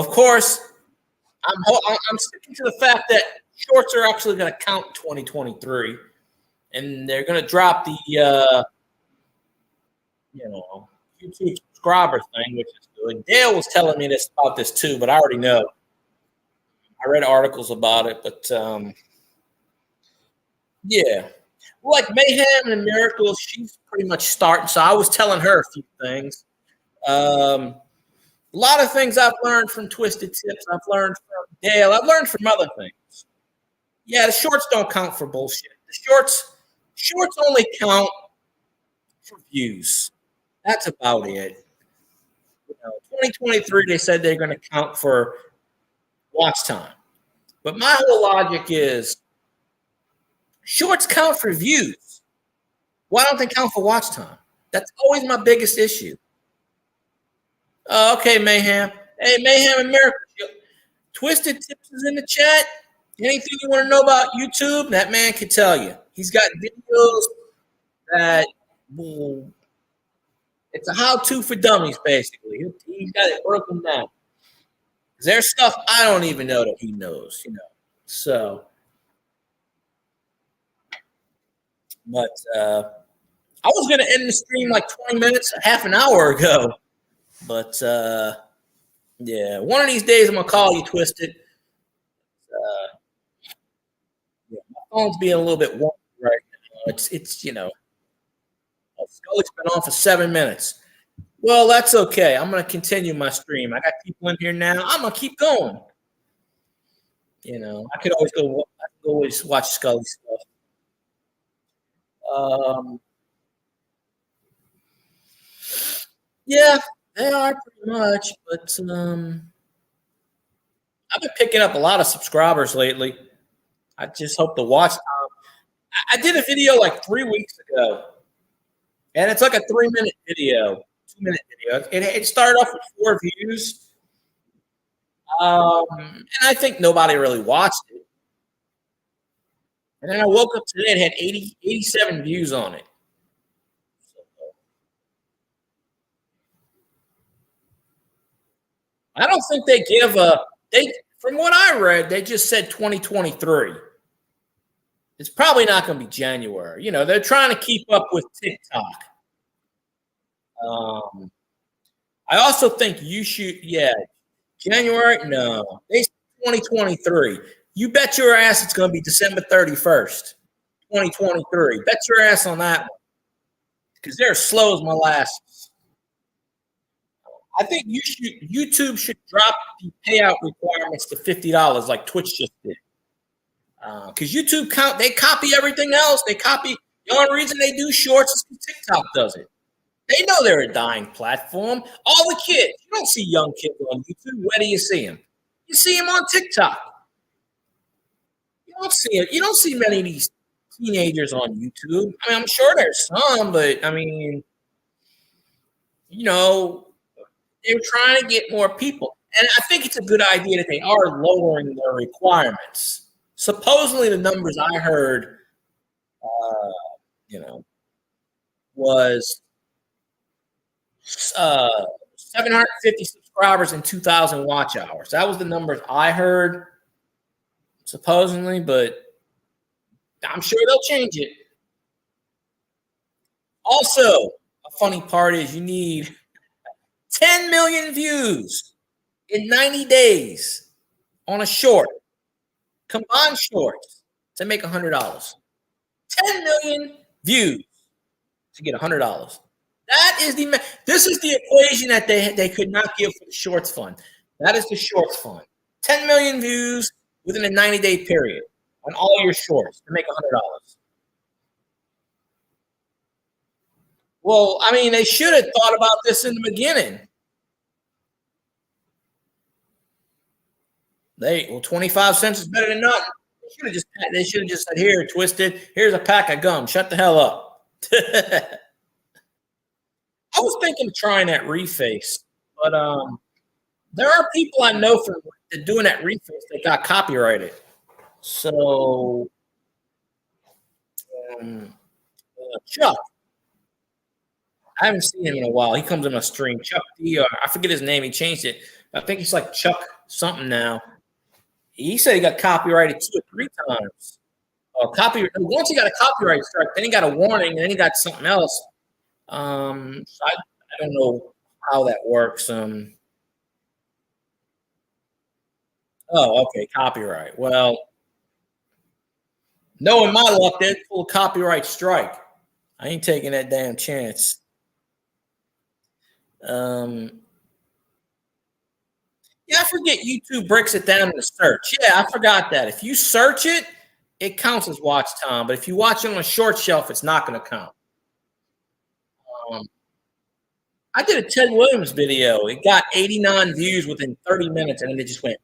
course, I'm sticking to the fact that shorts are actually going to count in 2023, and they're going to drop the YouTube subscriber thing, which is good. Dale was telling me about this too, but I already know. I read articles about it, but like Mayhem and Miracles, she's pretty much starting. So I was telling her a few things. A lot of things I've learned from Twisted Tips. I've learned from Dale. I've learned from other things. Yeah, the shorts don't count for bullshit. The shorts only count for views. That's about it. 2023, they said they're going to count for watch time. But my whole logic is shorts count for views. Why don't they count for watch time? That's always my biggest issue. Okay, Mayhem. Hey, Mayhem and Miracle. Twisted Tips is in the chat. Anything you want to know about YouTube, that man can tell you. He's got videos that it's a how-to for dummies, basically. He's got it broken down. There's stuff I don't even know that he knows, So, but I was going to end the stream like 20 minutes, half an hour ago. But, one of these days I'm going to call you, Twisted. My phone's being a little bit wonky right now. It's Scully's been on for 7 minutes. Well, that's okay. I'm going to continue my stream. I got people in here now. I'm going to keep going. I could always watch Scully stuff. Yeah, they are pretty much, but I've been picking up a lot of subscribers lately. I just hope the watch time. I did a video like 3 weeks ago, and it's like a 3-minute video, 2-minute video. It started off with 4 views, and I think nobody really watched it. And then I woke up today and had 87 views on it. I don't think they give a they. From what I read, they just said 2023. It's probably not going to be January. They're trying to keep up with TikTok. Um, I also think you should. Yeah, January. No, they 2023. You bet your ass it's going to be December 31st, 2023. Bet your ass on that one because they're slow as molasses. I think YouTube should drop the payout requirements to $50 like Twitch just did. Because YouTube they copy everything else. They copy the only reason they do shorts is because TikTok does it. They know they're a dying platform. All the kids, you don't see young kids on YouTube. Where do you see them? You see them on TikTok. You don't see it. You don't see many of these teenagers on YouTube. I mean, I'm sure there's some, but I mean, they're trying to get more people. And I think it's a good idea that they are lowering their requirements. Supposedly, the numbers I heard, was 750 subscribers and 2,000 watch hours. That was the numbers I heard, supposedly, but I'm sure they'll change it. Also, a funny part is you need 10 million views in 90 days on a short, combined shorts, to make $100. 10 million views to get $100. This is the equation that they could not give for the shorts fund. That is the shorts fund. 10 million views within a 90-day period on all your shorts to make $100. Well, I mean, they should have thought about this in the beginning. 25 cents is better than nothing. They should have just said, "Here, Twisted. Here's a pack of gum. Shut the hell up." I was thinking of trying that reface, but there are people I know from doing that reface that got copyrighted. So, Chuck, I haven't seen him in a while. He comes in a stream. Chuck D, I forget his name. He changed it. I think he's like Chuck something now. He said he got copyrighted 2 or 3 times. Once he got a copyright strike, then he got a warning, and then he got something else. So I don't know how that works. Okay, copyright. Well, knowing my luck, they're full copyright strike. I ain't taking that damn chance. Yeah, I forget YouTube breaks it down in the search. Yeah, I forgot that. If you search it, it counts as watch time. But if you watch it on a short shelf, it's not going to count. I did a Ted Williams video. It got 89 views within 30 minutes, and then it just went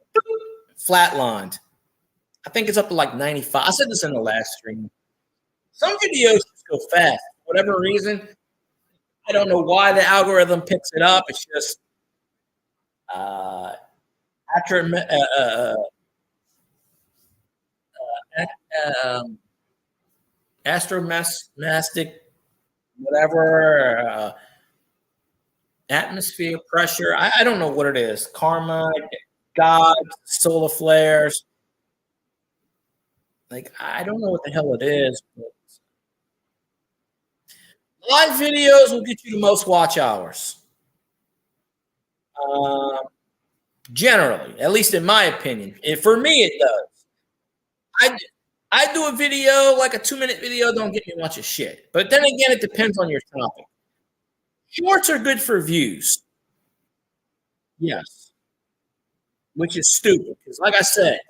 flatlined. I think it's up to like 95. I said this in the last stream. Some videos just go fast. For whatever reason, I don't know why the algorithm picks it up. It's just astromastic, whatever, atmosphere pressure. I don't know what it is. Karma, God, solar flares. Like, I don't know what the hell it is. But live videos will get you the most watch hours. Generally, at least in my opinion. For me, it does. I do a video, like a 2-minute video, don't get me much of shit. But then again, it depends on your topic. Shorts are good for views. Yes. Which is stupid. Because like I said,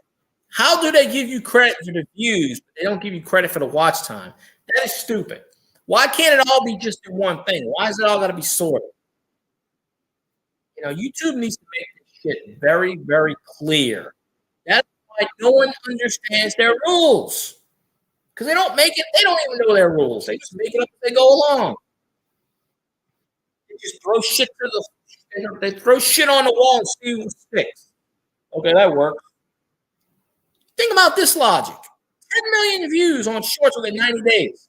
how do they give you credit for the views, but they don't give you credit for the watch time? That is stupid. Why can't it all be just in one thing? Why is it all got to be sorted? YouTube needs to make this shit very, very clear. That's why no one understands their rules. Because they don't even know their rules. They just make it up as they go along. They just throw shit they throw shit on the wall and see who sticks. Okay, that works. Think about this logic. 10 million views on shorts within 90 days.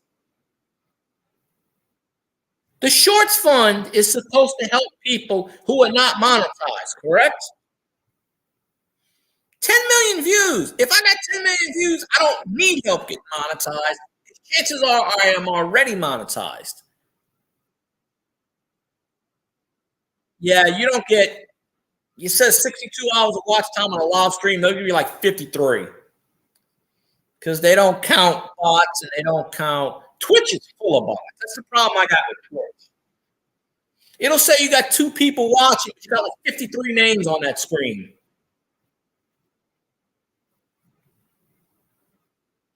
The shorts fund is supposed to help people who are not monetized, correct? 10 million views. If I got 10 million views, I don't need help getting monetized. Chances are I am already monetized. Yeah, you don't get, you said 62 hours of watch time on a live stream, they'll give you like 53 because they don't count bots and they don't count. Twitch is full of bots. That's the problem I got with Twitch. It'll say you got 2 people watching, but you got like 53 names on that screen.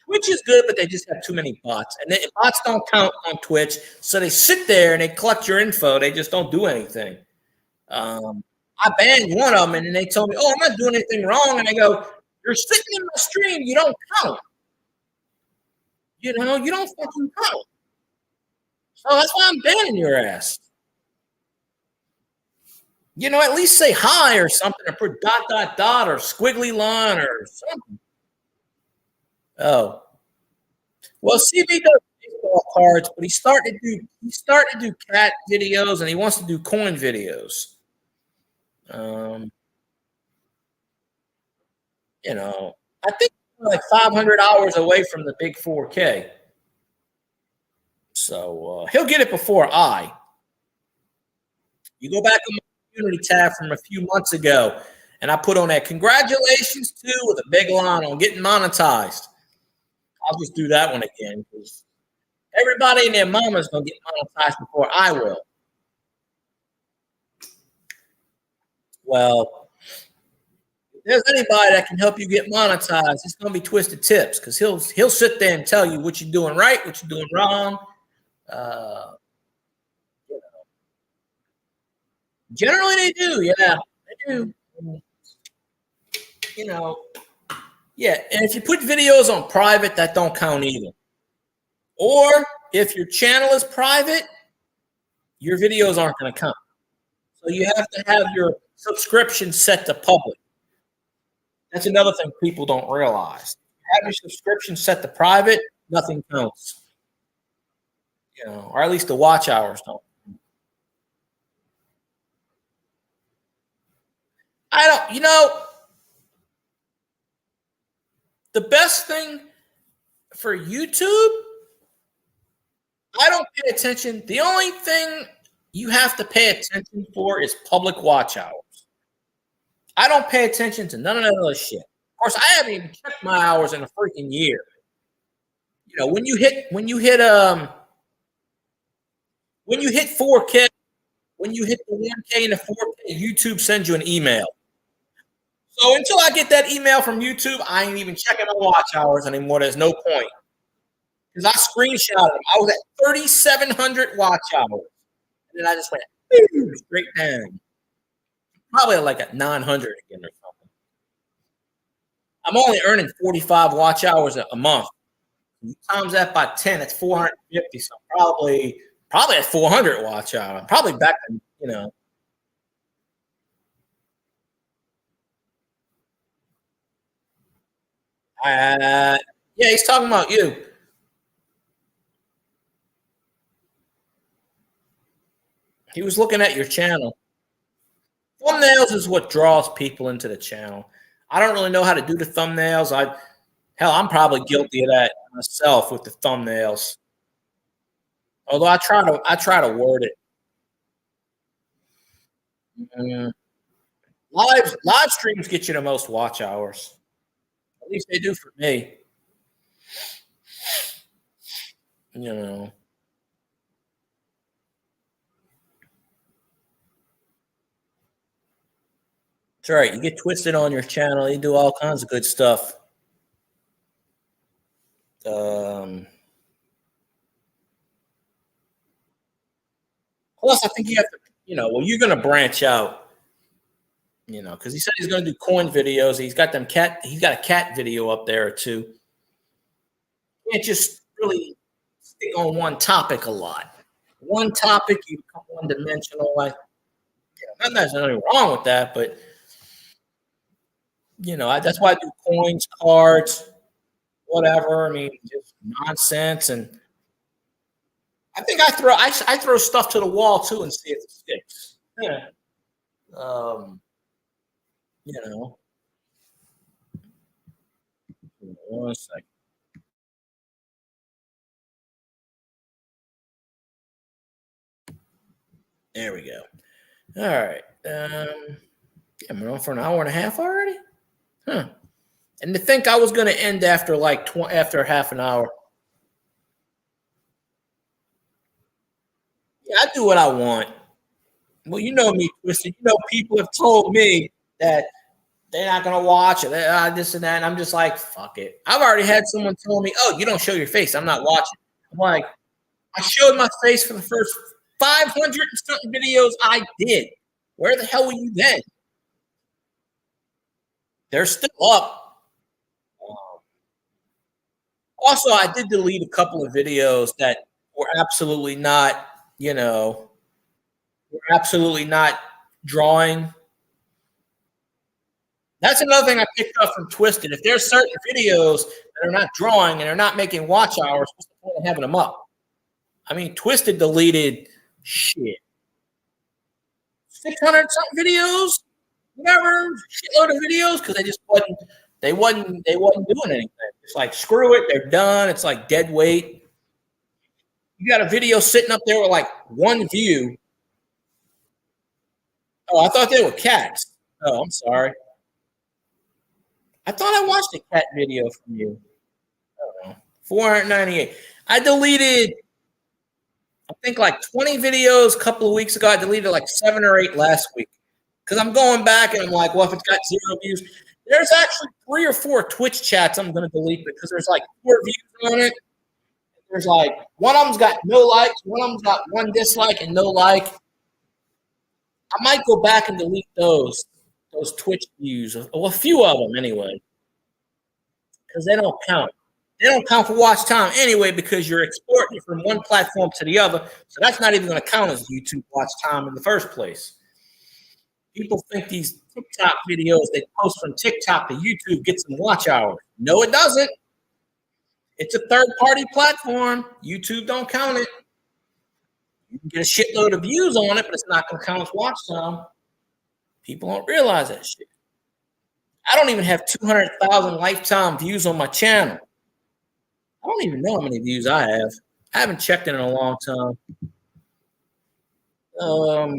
Twitch is good, but they just have too many bots. And bots don't count on Twitch. So they sit there and they collect your info. They just don't do anything. I banned one of them and then they told me, oh, I'm not doing anything wrong. And I go, you're sitting in my stream. You don't count. You know, you don't fucking count. So that's why I'm banning your ass. You know, at least say hi or something or put ... or squiggly line or something. Oh. Well, CB does baseball cards, but he's starting to do cat videos and he wants to do coin videos. You know, I think like 500 hours away from the big 4K. So he'll get it before I. You go back on my community tab from a few months ago, and I put on that congratulations to with a big line on getting monetized. I'll just do that one again because everybody and their mama's gonna get monetized before I will. Well, if there's anybody that can help you get monetized, it's gonna be Twisted Tips because he'll sit there and tell you what you're doing right, what you're doing wrong. Generally, they do. Yeah, they do. You know, yeah. And if you put videos on private, that don't count either. Or if your channel is private, your videos aren't going to count. So you have to have your subscription set to public. That's another thing people don't realize. Have your subscription set to private, nothing counts. You know, or at least the watch hours don't. I don't. You know, the best thing for YouTube, I don't pay attention. The only thing you have to pay attention for is public watch hours. I don't pay attention to none of that other shit. Of course, I haven't even checked my hours in a freaking year. You know, when you hit 4K, when you hit the 1K and the 4K, YouTube sends you an email. So until I get that email from YouTube, I ain't even checking my watch hours anymore. There's no point. Because I screenshotted them. I was at 3,700 watch hours. And then I just went straight down. Probably like at 900 again or something. I'm only earning 45 watch hours a month. You times that by 10, that's 450. So probably at 400 watch hours. Probably back to, you know. Yeah, he's talking about you. He was looking at your channel. Thumbnails is what draws people into the channel. I don't really know how to do the thumbnails. I'm probably guilty of that myself with the thumbnails. Although I try to word it. Live streams get you the most watch hours. At least they do for me. You know. That's right. You get Twisted on your channel. You do all kinds of good stuff. Plus, I think you have to, well, you're going to branch out, because he said he's going to do coin videos. He's got a cat video up there or two. You can't just really stick on one topic a lot. One topic, you become one dimensional. There's nothing wrong with that, but that's why I do coins, cards, whatever. I mean, just nonsense. And I think I throw stuff to the wall too and see if it sticks. Yeah. You know. 1 second. There we go. All right. Yeah, we're on for an hour and a half already. Huh. And to think I was going to end after like after half an hour. Yeah, I do what I want. Well, you know me, Twisted. You know, people have told me that they're not gonna watch it. This and that. And I'm just like, fuck it. I've already had someone tell me, "Oh, you don't show your face. I'm not watching." I'm like, I showed my face for the first 500 and something videos I did. Where the hell were you then? They're still up. Also, I did delete a couple of videos that were absolutely not, were absolutely not drawing. That's another thing I picked up from Twisted. If there's certain videos that are not drawing and they're not making watch hours, what's the point of having them up? I mean, Twisted deleted shit 600 something videos, whatever, shitload of videos because they wasn't doing anything. It's like screw it, they're done. It's like dead weight. You got a video sitting up there with like one view. Oh, I thought they were cats. Oh, I'm sorry. I thought I watched a cat video from you. I don't know. 498. I deleted, I think, like 20 videos a couple of weeks ago. I deleted like 7 or 8 last week because I'm going back and I'm like, well, if it's got 0 views, there's actually 3 or 4 Twitch chats I'm going to delete because there's like 4 views on it. There's like one of them's got no likes, one of them's got 1 dislike and no like. I might go back and delete those Twitch views, well, a few of them anyway, because they don't count. They don't count for watch time anyway because you're exporting it from one platform to the other. So that's not even going to count as YouTube watch time in the first place. People think these TikTok videos they post from TikTok to YouTube get some watch hours. No, it doesn't. It's a third-party platform. YouTube don't count it. You can get a shitload of views on it, but it's not going to count as watch time. People don't realize that shit. I don't even have 200,000 lifetime views on my channel. I don't even know how many views I have. I haven't checked in a long time. Let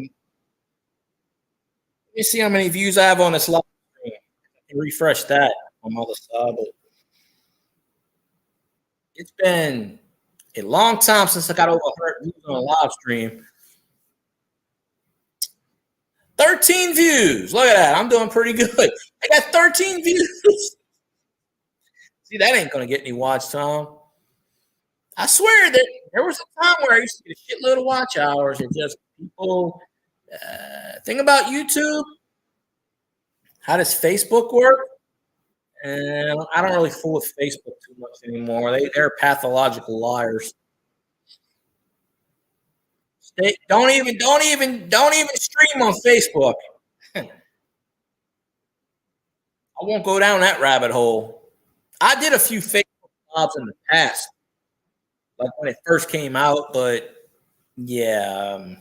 me see how many views I have on this live stream. I can refresh that on my other side. But it's been a long time since I got over 100 views on a live stream. 13 views. Look at that. I'm doing pretty good. I got 13 views. See, that ain't going to get any watch time. I swear that there was a time where I used to get a shitload of watch hours and just people. Thing about YouTube, how does Facebook work? And I don't really fool with Facebook too much anymore. They're pathological liars. Don't even stream on Facebook. I won't go down that rabbit hole. I did a few Facebook jobs in the past, like when it first came out, but yeah,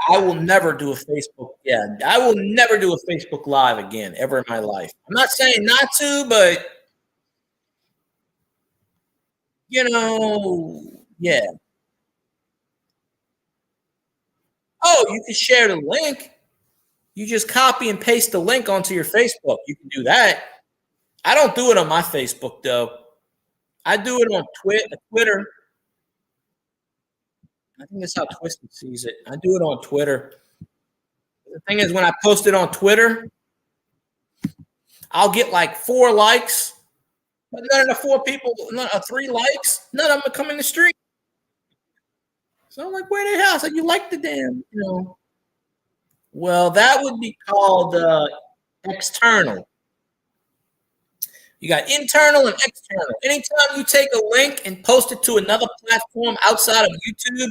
I will never do a Facebook. Yeah, I will never do a Facebook Live again ever in my life. I'm not saying not to, but yeah. Oh, you can share the link. You just copy and paste the link onto your Facebook. You can do that. I don't do it on my Facebook though. I do it on Twitter. I think that's how Twisted sees it. I do it on Twitter. The thing is, when I post it on Twitter, I'll get like 4 likes, but none of the 4 people, 3 likes, none of them come in the street. So I'm like, where the hell? So you like the damn. Well, that would be called external. You got internal and external. Anytime you take a link and post it to another platform outside of YouTube,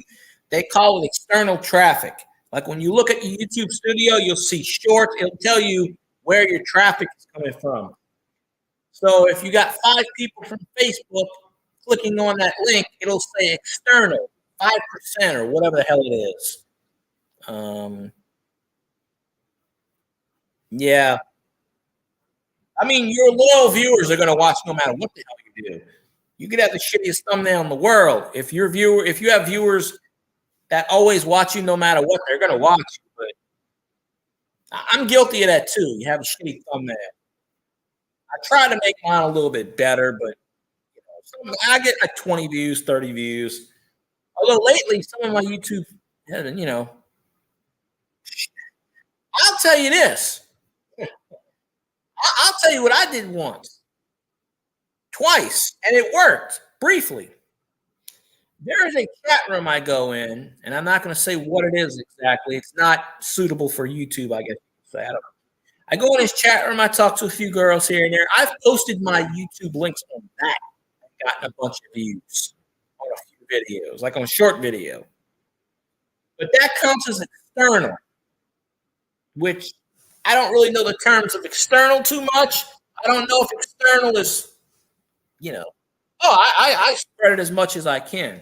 they call it external traffic. Like when you look at your YouTube studio, you'll see shorts. It'll tell you where your traffic is coming from. So if you got 5 people from Facebook clicking on that link, it'll say external, 5% or whatever the hell it is. Yeah. I mean, your loyal viewers are going to watch no matter what the hell you do. You could have the shittiest thumbnail in the world. If you have viewers that always watch you no matter what, they're going to watch you. But I'm guilty of that too. You have a shitty thumbnail. I try to make mine a little bit better, but I get like 20 views, 30 views. Although lately, some of my YouTube, I'll tell you this. I'll tell you what I did once, twice, and it worked briefly. There is a chat room I go in, and I'm not going to say what it is exactly. It's not suitable for YouTube, I guess. So I don't know. I go in his chat room. I talk to a few girls here and there. I've posted my YouTube links on that. I've gotten a bunch of views on a few videos, like on a short video. But that counts as external, which I don't really know the terms of external too much. I don't know if external is, I spread it as much as I can.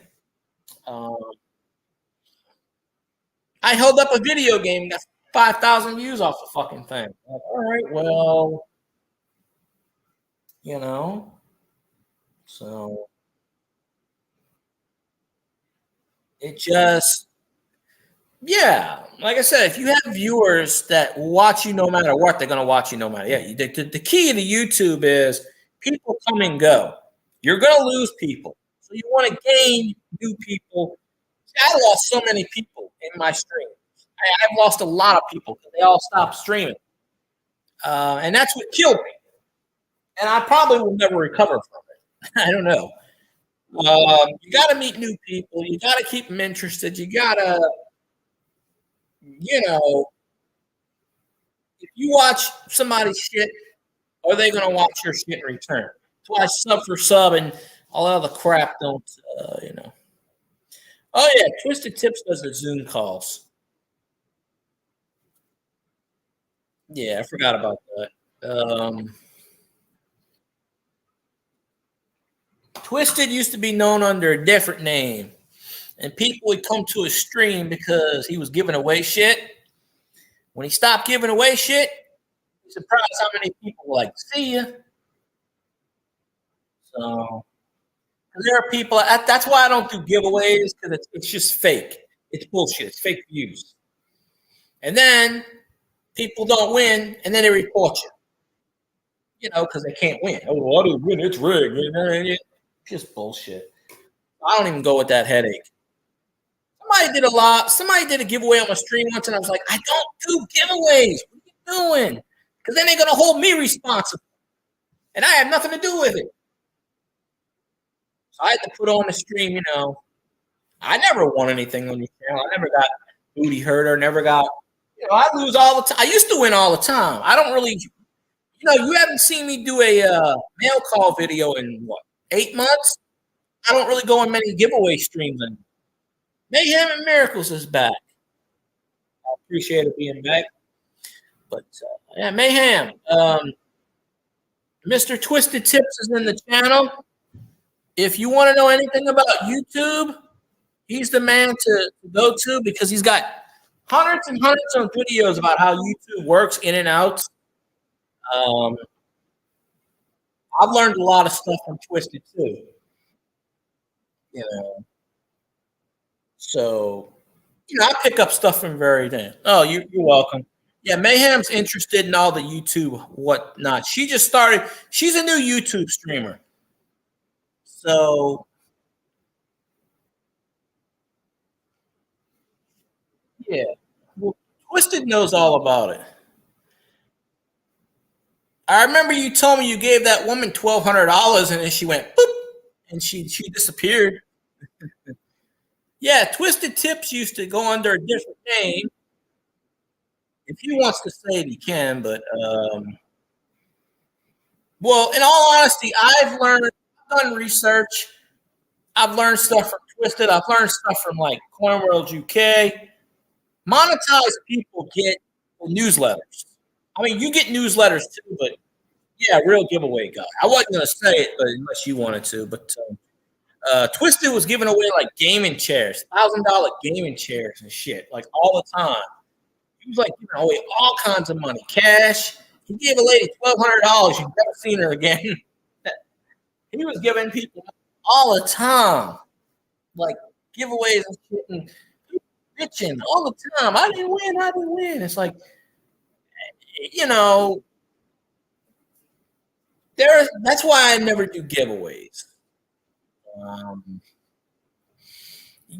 I held up a video game that's 5,000 views off the fucking thing. Like, all right, well, so it just, yeah, like I said, if you have viewers that watch you no matter what, they're going to watch you no matter. Yeah, the key to YouTube is people come and go. You're going to lose people. So you want to gain new people. See, I lost so many people in my stream. I've lost a lot of people because they all stopped streaming. And that's what killed me. And I probably will never recover from it. I don't know. You got to meet new people. You got to keep them interested. You got to, if you watch somebody's shit, are they going to watch your shit in return? That's why sub for sub and all that other crap don't, Oh, yeah. Twisted Tips does the Zoom calls. Yeah, I forgot about that. Twisted used to be known under a different name, and people would come to his stream because he was giving away shit. When he stopped giving away shit, you're surprised how many people were like, see ya. So, there are people, that's why I don't do giveaways, because it's just fake. It's bullshit. It's fake views. And then people don't win, and then they report you. Because they can't win. Oh, I didn't win. It's rigged. Just bullshit. I don't even go with that headache. Somebody did a giveaway on my stream once, and I was like, I don't do giveaways. What are you doing? Because then they're going to hold me responsible. And I have nothing to do with it. So I had to put on the stream, I never won anything on your channel. I never got booty hurt or never got, I lose all the time. I used to win all the time. I don't really, you haven't seen me do a mail call video in 8 months? I don't really go on many giveaway streams anymore. Mayhem and Miracles is back. I appreciate it being back. But, yeah, Mayhem. Mr. Twisted Tips is in the channel. If you want to know anything about YouTube, he's the man to go to because he's got hundreds and hundreds of videos about how YouTube works in and out. I've learned a lot of stuff from Twisted too. So, I pick up stuff from very damn. Oh, you're welcome. Yeah, Mayhem's interested in all the YouTube whatnot. She just started. She's a new YouTube streamer. So, yeah. Well, Twisted knows all about it. I remember you told me you gave that woman $1,200 and then she went boop and she disappeared. Yeah, Twisted Tips used to go under a different name. If he wants to say it, he can, but well, in all honesty, I've done research. I've learned stuff from Twisted. I've learned stuff from like CoinWorld UK. Monetized people get newsletters. I mean, you get newsletters too, but yeah, real giveaway guy. I wasn't gonna say it, but unless you wanted to, but Twisted was giving away like gaming chairs, $1,000 gaming chairs and shit, like all the time. He was like giving away all kinds of money, cash, He gave a lady $1,200. You've never seen her again. He was giving people all the time, like giveaways and shit, and bitching all the time. I didn't win. I didn't win. It's like, you know, that's why I never do giveaways. Um,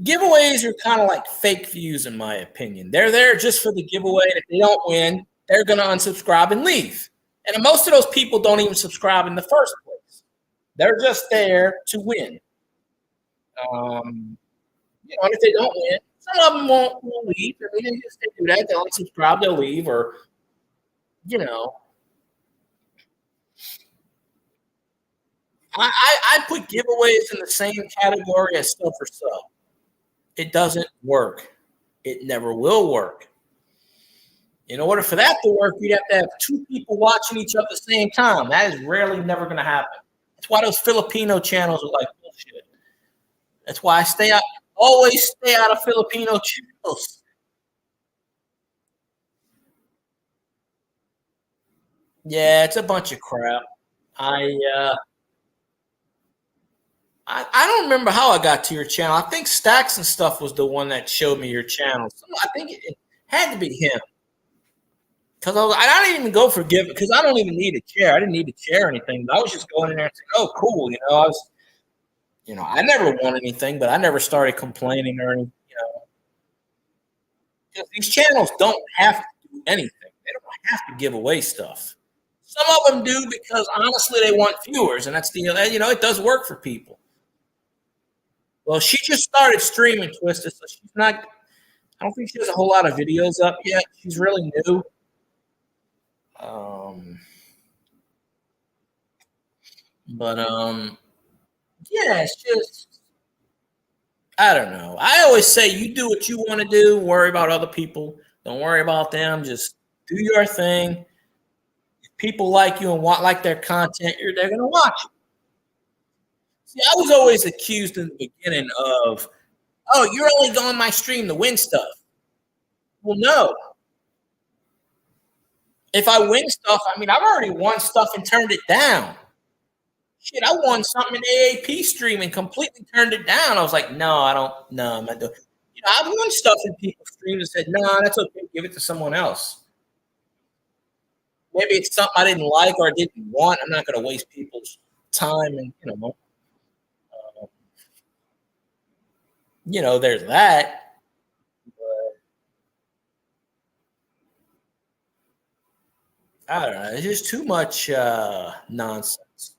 Giveaways are kind of like fake views, in my opinion. They're there just for the giveaway. And if they don't win, they're going to unsubscribe and leave. And most of those people don't even subscribe in the first place. They're just there to win. And if they don't win, some of them won't leave. I mean, they do that. They'll unsubscribe, they'll leave, or, you know. I put giveaways in the same category as sub for sub. It doesn't work. It never will work. In order for that to work, you'd have to have two people watching each other at the same time. That is rarely never going to happen. That's why those Filipino channels are like bullshit. That's why I always stay out of Filipino channels. Yeah, it's a bunch of crap. I don't remember how I got to your channel. I think Stacks and Stuff was the one that showed me your channel. So I think it had to be him. Because I didn't even go for give because I don't even need a chair. I didn't need a chair or anything. I was just going in there and saying, "Oh, cool." I never won anything, but I never started complaining or anything. Because these channels don't have to do anything. They don't have to give away stuff. Some of them do because honestly they want viewers, and it does work for people. Well, she just started streaming Twisted, so she's not. I don't think she has a whole lot of videos up yet. She's really new. Yeah, it's just I don't know. I always say you do what you want to do. Worry about other people. Don't worry about them. Just do your thing. If people like you and like their content, they're gonna watch it. See, I was always accused in the beginning of, "Oh, you're only on my stream to win stuff." Well, no. If I win stuff, I mean, I've already won stuff and turned it down. Shit, I won something in AAP stream and completely turned it down. I was like, no, I don't. No, I'm not doing. I've won stuff in people's streams and said, no, that's okay. Give it to someone else. Maybe it's something I didn't like or I didn't want. I'm not going to waste people's time and there's that. But I don't know. It's just too much nonsense.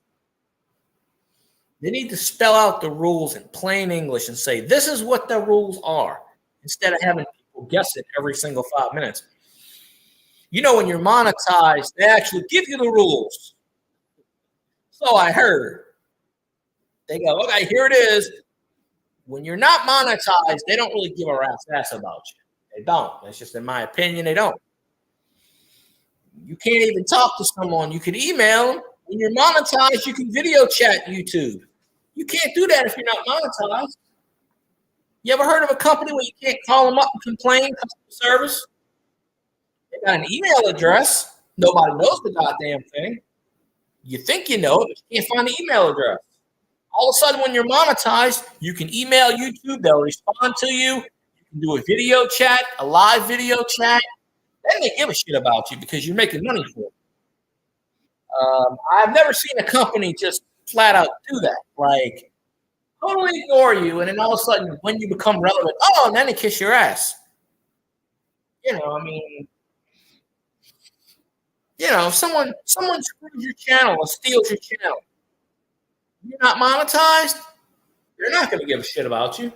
They need to spell out the rules in plain English and say, this is what the rules are, instead of having people guess it every single 5 minutes. When you're monetized, they actually give you the rules. So I heard. They go, okay, here it is. When you're not monetized, they don't really give a rat's ass about you. They don't. That's just in my opinion, they don't. You can't even talk to someone. You can email them. When you're monetized, you can video chat YouTube. You can't do that if you're not monetized. You ever heard of a company where you can't call them up and complain, customer service? They got an email address. Nobody knows the goddamn thing. You think you know it, but you can't find the email address. All of a sudden, when you're monetized, you can email YouTube. They'll respond to you. You can do a video chat, a live video chat. Then they give a shit about you because you're making money for it. I've never seen a company just flat out do that. Like, totally ignore you, and then all of a sudden, when you become relevant, and then they kiss your ass. If someone screws your channel or steals your channel, you're not monetized, they're not going to give a shit about you.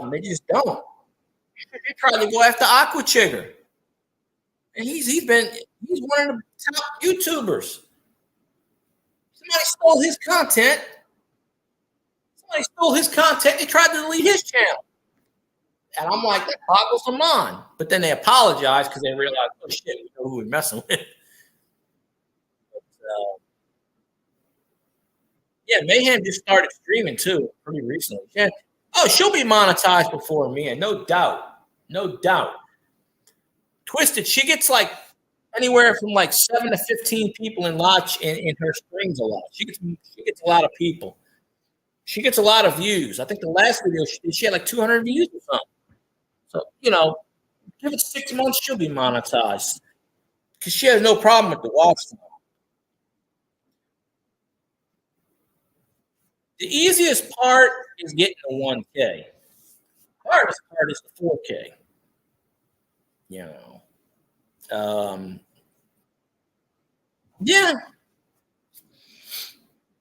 They just don't. They tried to go after Aqua Chigger. And he's one of the top YouTubers. Somebody stole his content. They tried to delete his channel. And I'm like, that boggles the mind. But then they apologize because they realize, oh shit, we know who we're messing with. Yeah, Mayhem just started streaming too, pretty recently. Yeah. Oh, she'll be monetized before me, and no doubt. Twisted, she gets like anywhere from like 7 to 15 people in her streams a lot. She gets a lot of people. She gets a lot of views. I think the last video she had like 200 views or something. So give it 6 months, she'll be monetized because she has no problem with the watch time. The easiest part is getting to 1K. Hardest part is the 4K. You know. Yeah.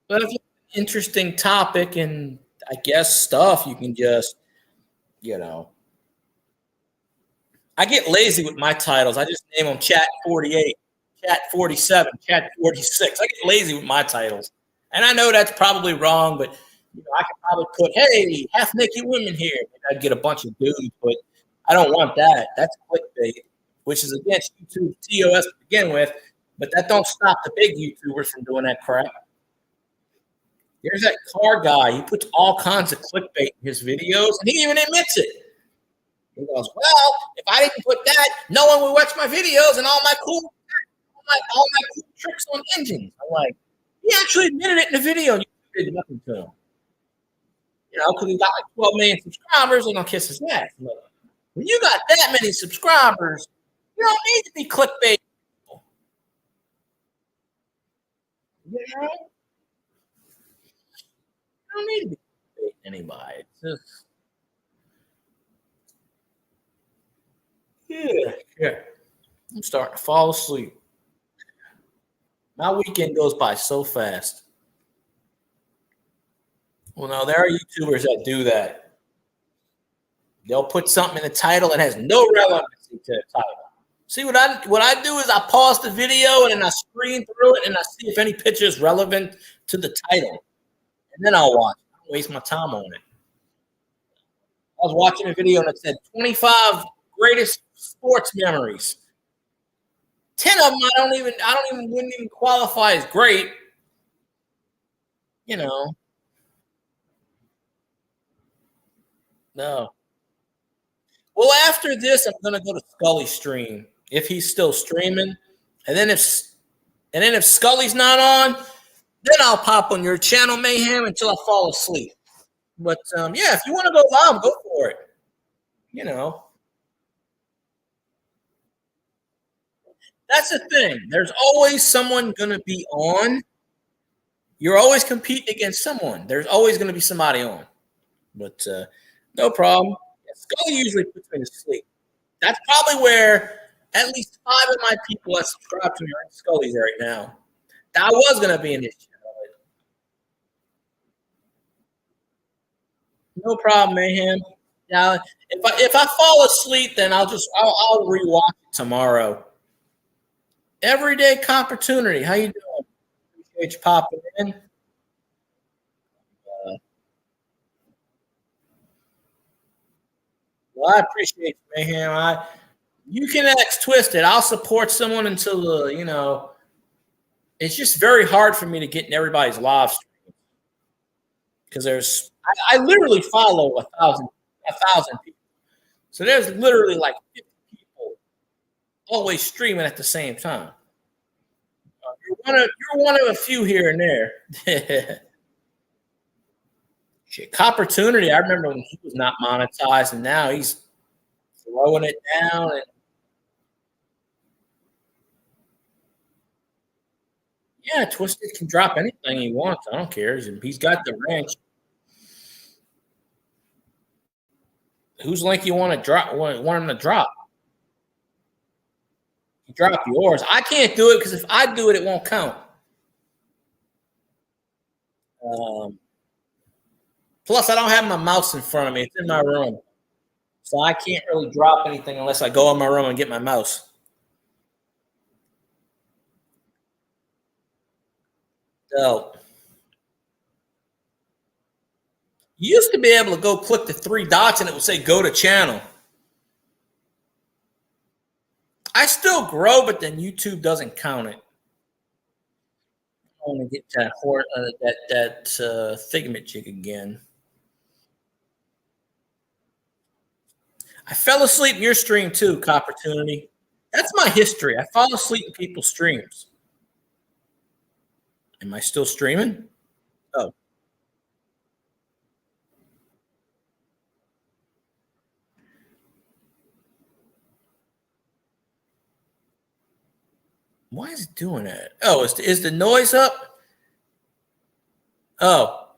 But if you have an interesting topic and I guess stuff, you can just, you know. I get lazy with my titles. I just name them Chat 48, Chat 47, Chat 46. I get lazy with my titles. And I know that's probably wrong, but I could probably put, hey, half naked women here. I'd get a bunch of dudes, but I don't want that. That's clickbait, which is against YouTube TOS to begin with, but that don't stop the big YouTubers from doing that crap. There's that car guy. He puts all kinds of clickbait in his videos, and he even admits it. He goes, well, if I didn't put that, no one would watch my videos and all my cool tricks on engines. I'm like, he actually admitted it in the video, and you did nothing to him. Because he got like 12 million subscribers, and I'll kiss his ass. When you got that many subscribers, you don't need to be clickbait. You don't need to be clickbait anybody. It's just, yeah. I'm starting to fall asleep. My weekend goes by so fast. Well, no, there are YouTubers that do that. They'll put something in the title that has no relevancy to the title. See, what I do is I pause the video and then I screen through it and I see if any picture is relevant to the title. And then I'll watch. I don't waste my time on it. I was watching a video and it said 25 greatest sports memories. 10 of them wouldn't even qualify as great. No. Well, after this, I'm gonna go to Scully's stream if he's still streaming, and then if Scully's not on, then I'll pop on your channel, Mayhem, until I fall asleep. But yeah, if you want to go live, go for it. That's the thing. There's always someone gonna be on. You're always competing against someone. There's always gonna be somebody on. But no problem. Scully usually puts me to sleep. That's probably where at least 5 of my people that subscribe to me are in Scully's right now. I was gonna be in this channel. No problem, Mayhem. Now, if I fall asleep, then I'll rewatch it tomorrow. Everyday Opportunity. How you doing? Appreciate you popping in. Well, I appreciate you, Mayhem. You can act twisted. I'll support someone until it's just very hard for me to get in everybody's live stream because I literally follow 1,000 people, so there's literally like 50 people always streaming at the same time. You're one of a few here and there. Shit, Opportunity. I remember when he was not monetized, and now he's throwing it down. And yeah, Twisted can drop anything he wants. I don't care. He's got the ranch. Whose link you want to drop? Want him to drop? You drop yours. I can't do it because if I do it, it won't count. Plus, I don't have my mouse in front of me. It's in my room. So I can't really drop anything unless I go in my room and get my mouse. So you used to be able to go click the 3 dots and it would say go to channel. I still grow, but then YouTube doesn't count it. I want to get that thingamajig again. I fell asleep in your stream too, Opportunity. That's my history. I fall asleep in people's streams. Am I still streaming? Oh, why is it doing that? Oh, is the noise up? Oh,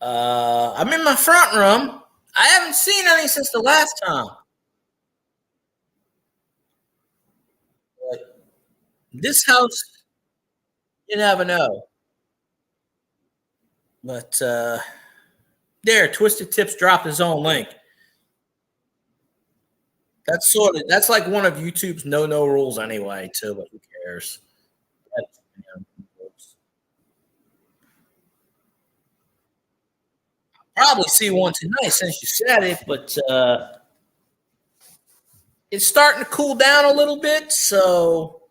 I'm in my front room. I haven't seen any since the last time. But this house, you never know. But there, Twisted Tips dropped his own link. That's like one of YouTube's no rules anyway, too. But who cares? That's, probably see one tonight since you said it, but it's starting to cool down a little bit. So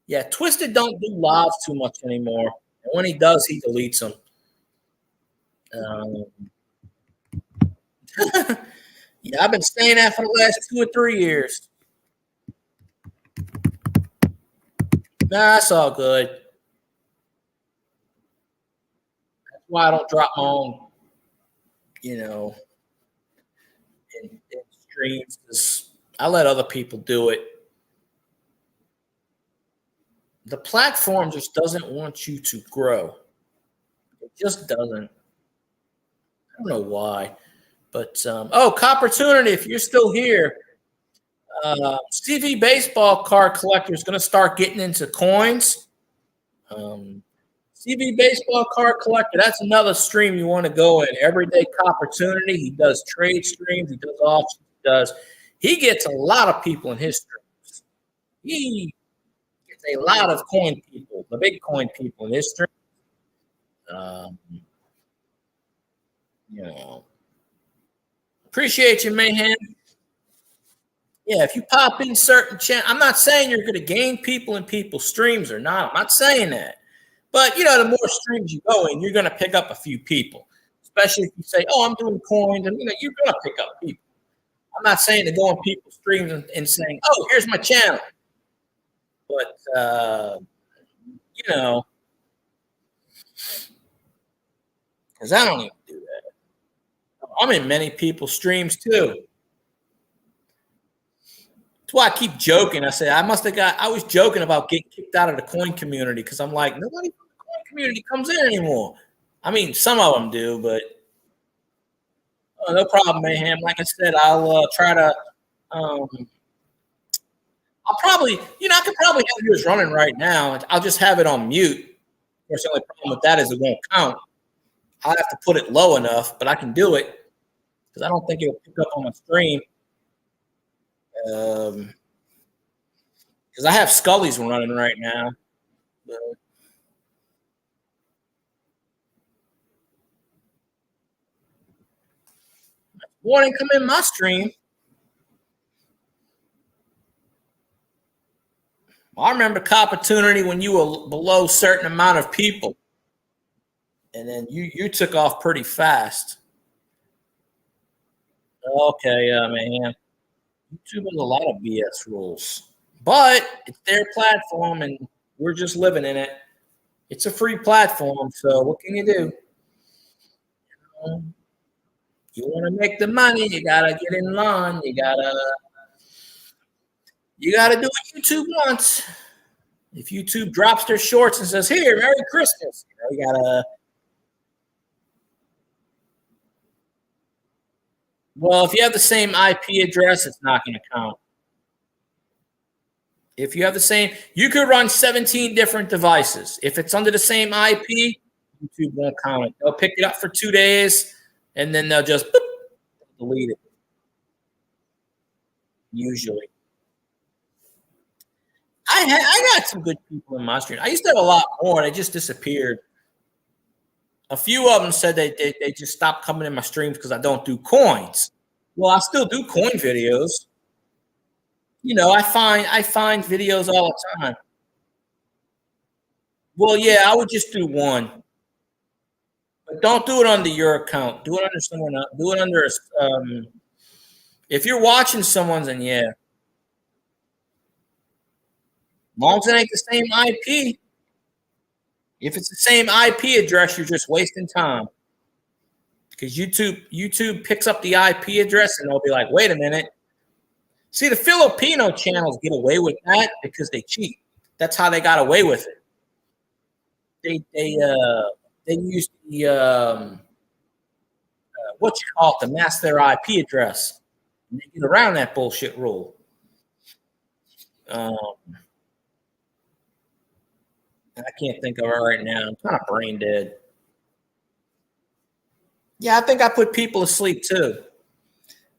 yeah, Twisted don't do lives too much anymore. And when he does, he deletes them. Um, yeah, I've been saying that for the last 2 or 3 years. Nah, it's all good. That's why I don't drop my own, you know, in streams because I let other people do it. The platform just doesn't want you to grow. It just doesn't. I don't know why. But oh, Opportunity, if you're still here, CV Baseball Card Collector is going to start getting into coins. CV Baseball Card Collector, that's another stream you want to go in. Everyday Opportunity. He does trade streams. He does auctions. He gets a lot of people in his streams. He gets a lot of coin people, the big coin people in his stream. Um, you know, appreciate you, Mayhem. Yeah, if you pop in certain channels, I'm not saying you're going to gain people in people's streams or not. I'm not saying that. But, the more streams you go in, you're going to pick up a few people, especially if you say, oh, I'm doing coins. And, you're going to pick up people. I'm not saying to go on people's streams and saying, oh, here's my channel. But, because I don't even do that. I'm in many people's streams too. That's why I keep joking. I say I was joking about getting kicked out of the coin community because I'm like, nobody from the coin community comes in anymore. I mean, some of them do, but no problem, Mayhem. Like I said, I'll try to. I'll probably, I could probably have yours running right now. I'll just have it on mute. Of course, the only problem with that is it won't count. I'll have to put it low enough, but I can do it because I don't think it'll pick up on my stream. Because I have Scully's running right now. But warning, come in my stream. I remember Opportunity when you were below a certain amount of people, and then you took off pretty fast. Okay, man. YouTube has a lot of BS rules, but it's their platform, and we're just living in it. It's a free platform, so what can you do? You want to make the money, you gotta get in line. You gotta do what YouTube wants. If YouTube drops their shorts and says, "Here, Merry Christmas," you gotta. Well, if you have the same IP address, it's not going to count. If you have the same, you could run 17 different devices. If it's under the same IP, YouTube won't count it. They'll pick it up for 2 days, and then they'll just delete it. Usually, I got some good people in my stream. I used to have a lot more. They just disappeared. A few of them said they just stopped coming in my streams because I don't do coins. Well, I still do coin videos. I find videos all the time. Well, yeah, I would just do one, but don't do it under your account. Do it under someone else. Do it under. If you're watching someone's, and yeah, long as it ain't the same IP. If it's the same IP address, you're just wasting time. Because YouTube picks up the IP address and they'll be like, wait a minute. See, the Filipino channels get away with that because they cheat. That's how they got away with it. They use the what you call it, to mask their IP address. And they get around that bullshit rule. I can't think of it right now. I'm kind of brain dead. Yeah, I think I put people to sleep too.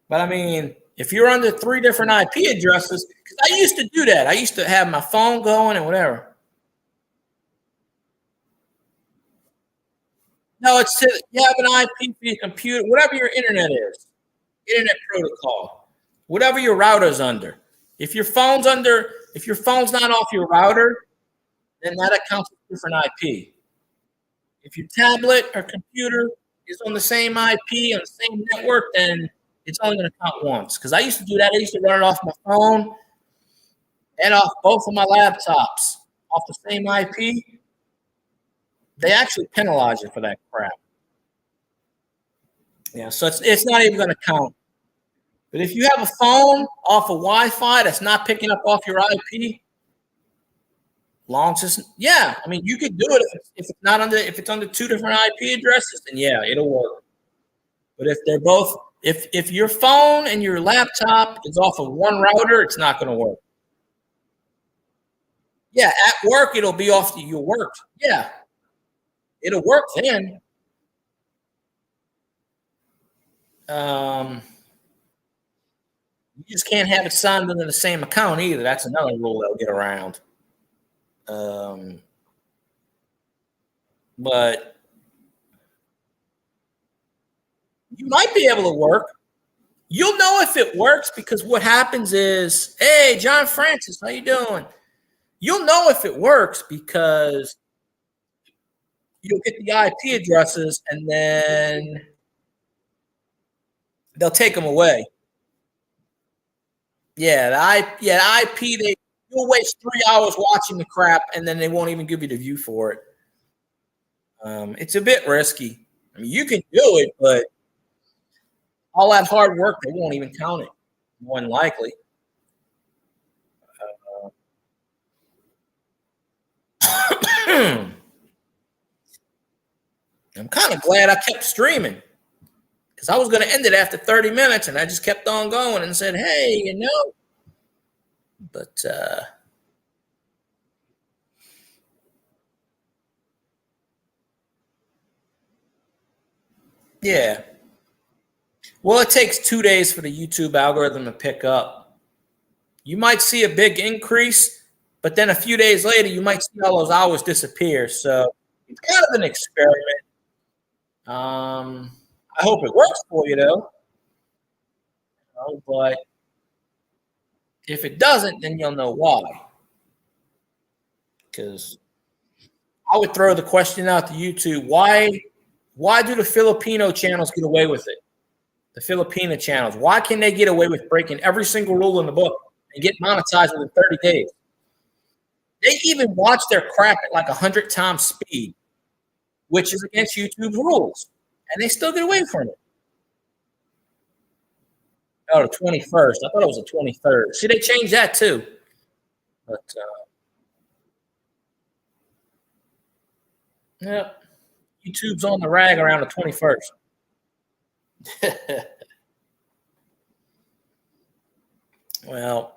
But I mean, if you're under 3 different IP addresses, because I used to do that. I used to have my phone going and whatever. No, you have an IP for your computer, whatever your internet is, internet protocol, whatever your router's under. If your phone's not off your router, then that accounts for different IP. If your tablet or computer is on the same IP on the same network, then it's only going to count once. Because I used to do that. I used to run it off my phone and off both of my laptops off the same IP. They actually penalize you for that crap. Yeah, so it's not even going to count. But if you have a phone off of Wi-Fi that's not picking up off your IP, long as yeah, I mean you could do it if it's not under if it's under 2 different IP addresses, then yeah, it'll work. But if they're both if your phone and your laptop is off of one router, it's not going to work. Yeah, at work it'll be off your work. Yeah, it'll work then. You just can't have it signed under the same account either. That's another rule they'll get around. Um, but you might be able to work. You'll know if it works because what happens is, hey, John Francis, how you doing? You'll know if it works because you'll get the IP addresses and then they'll take them away. Yeah, the IP you'll waste 3 hours watching the crap and then they won't even give you the view for it. It's a bit risky. I mean, you can do it, but all that hard work, they won't even count it. More than likely. I'm kind of glad I kept streaming because I was going to end it after 30 minutes and I just kept on going and said, hey, but yeah. Well, it takes 2 days for the YouTube algorithm to pick up. You might see a big increase, but then a few days later, you might see all those hours disappear. So it's kind of an experiment. I hope it works for you, though. But if it doesn't, then you'll know why. Because I would throw the question out to YouTube: Why do the Filipino channels get away with it? The Filipino channels. Why can they get away with breaking every single rule in the book and get monetized within 30 days? They even watch their crap at like 100 times speed, which is against YouTube's rules, and they still get away from it. Oh, the 21st. I thought it was the 23rd. See, they changed that too. But yeah, YouTube's on the rag around the 21st. Well,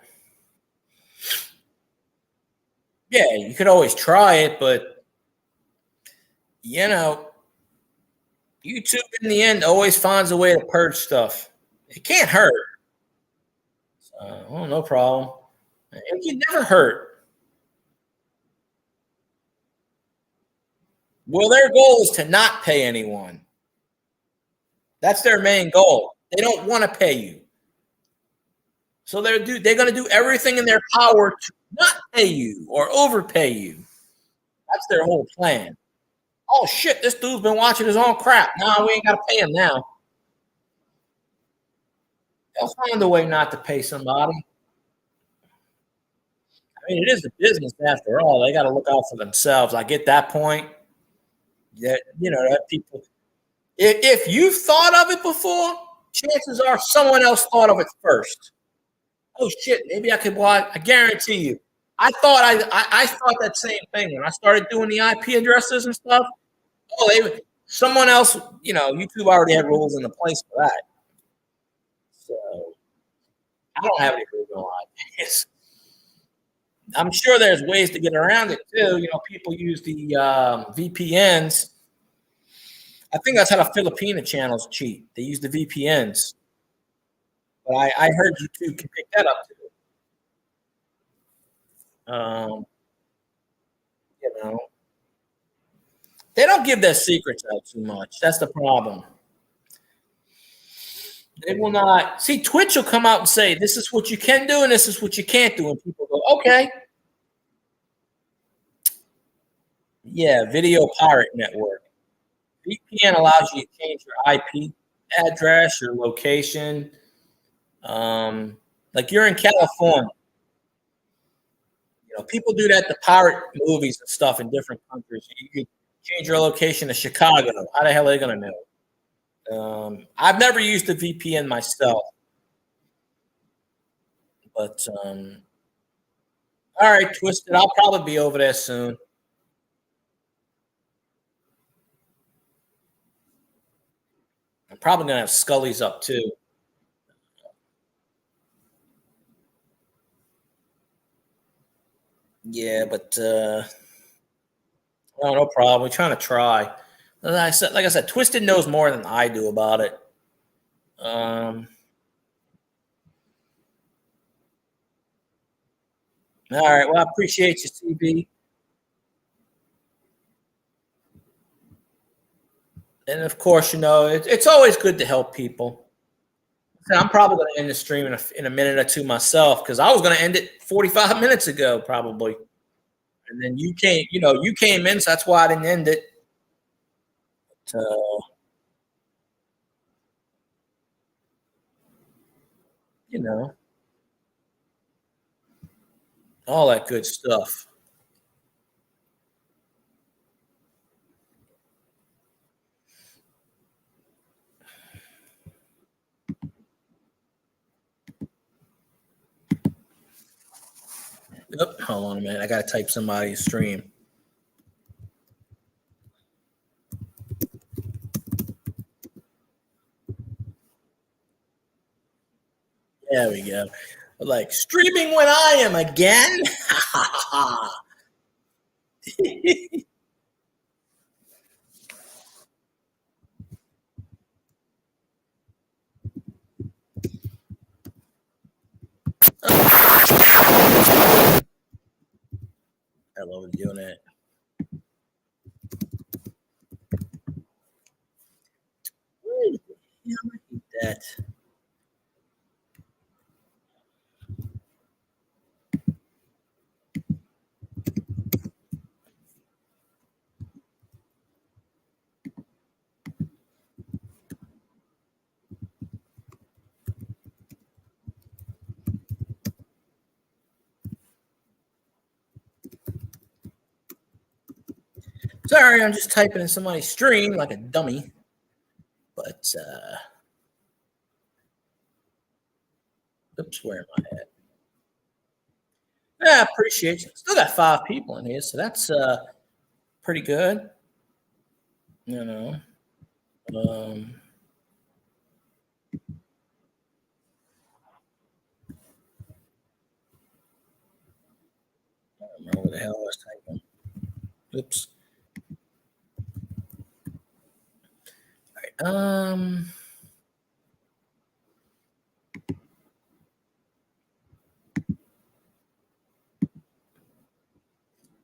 yeah, you could always try it, but you know, YouTube in the end always finds a way to purge stuff. It can't hurt. Well, no problem. It can never hurt. Well, their goal is to not pay anyone. That's their main goal. They don't want to pay you. So they're going to do everything in their power to not pay you or overpay you. That's their whole plan. Oh shit, this dude's been watching his own crap. Nah, we ain't got to pay him now. They'll find a way not to pay somebody. mean, it is a business after all. They got to look out for themselves. I get that point. That that people, if you've thought of it before, chances are someone else thought of it first. Oh shit, maybe I could watch. I guarantee you. I thought that same thing when I started doing the IP addresses and stuff. Oh, someone else, YouTube already had rules in the place for that. So I don't have any real ideas. I'm sure there's ways to get around it too. People use the VPNs. I think that's how the Filipina channels cheat. They use the VPNs. But I heard YouTube can pick that up too. They don't give their secrets out too much. That's the problem. They will not. See, Twitch will come out and say, this is what you can do and this is what you can't do. And people go, okay. Yeah, Video Pirate Network. VPN allows you to change your IP address, your location. Like you're in California. People do that to pirate movies and stuff in different countries. You could change your location to Chicago. How the hell are they going to know? I've never used a VPN myself. But, all right, Twisted. I'll probably be over there soon. I'm probably going to have Scully's up too. Yeah, but no problem. We're trying to try. Like I said, Twisted knows more than I do about it. All right. Well, I appreciate you, CB. And of course, it's always good to help people. I'm probably going to end the stream in a minute or two myself because I was going to end it 45 minutes ago, probably. And then you came in, so that's why I didn't end it. But, all that good stuff. Yep. Hold on a minute. I got to type somebody's stream. There we go. Like streaming when I am again. I love doing that. I hate that. Sorry, I'm just typing in somebody's stream like a dummy. But oops, where am I at? Yeah, I appreciate you. Still got 5 people in here, so that's pretty good. I don't remember what the hell I was typing. Oops. All right.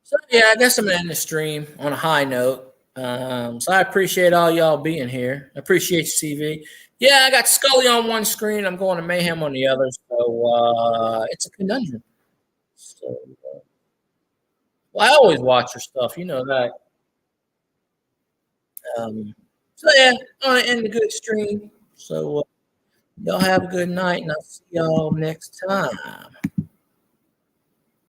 So yeah, I guess I'm gonna end the stream on a high note. So I appreciate all y'all being here. I appreciate you, CV. Yeah, I got Scully on one screen. I'm going to Mayhem on the other. So it's a conundrum. So, well, I always watch your stuff. You know that. So yeah, I'm gonna end the good stream. So y'all have a good night, and I'll see y'all next time.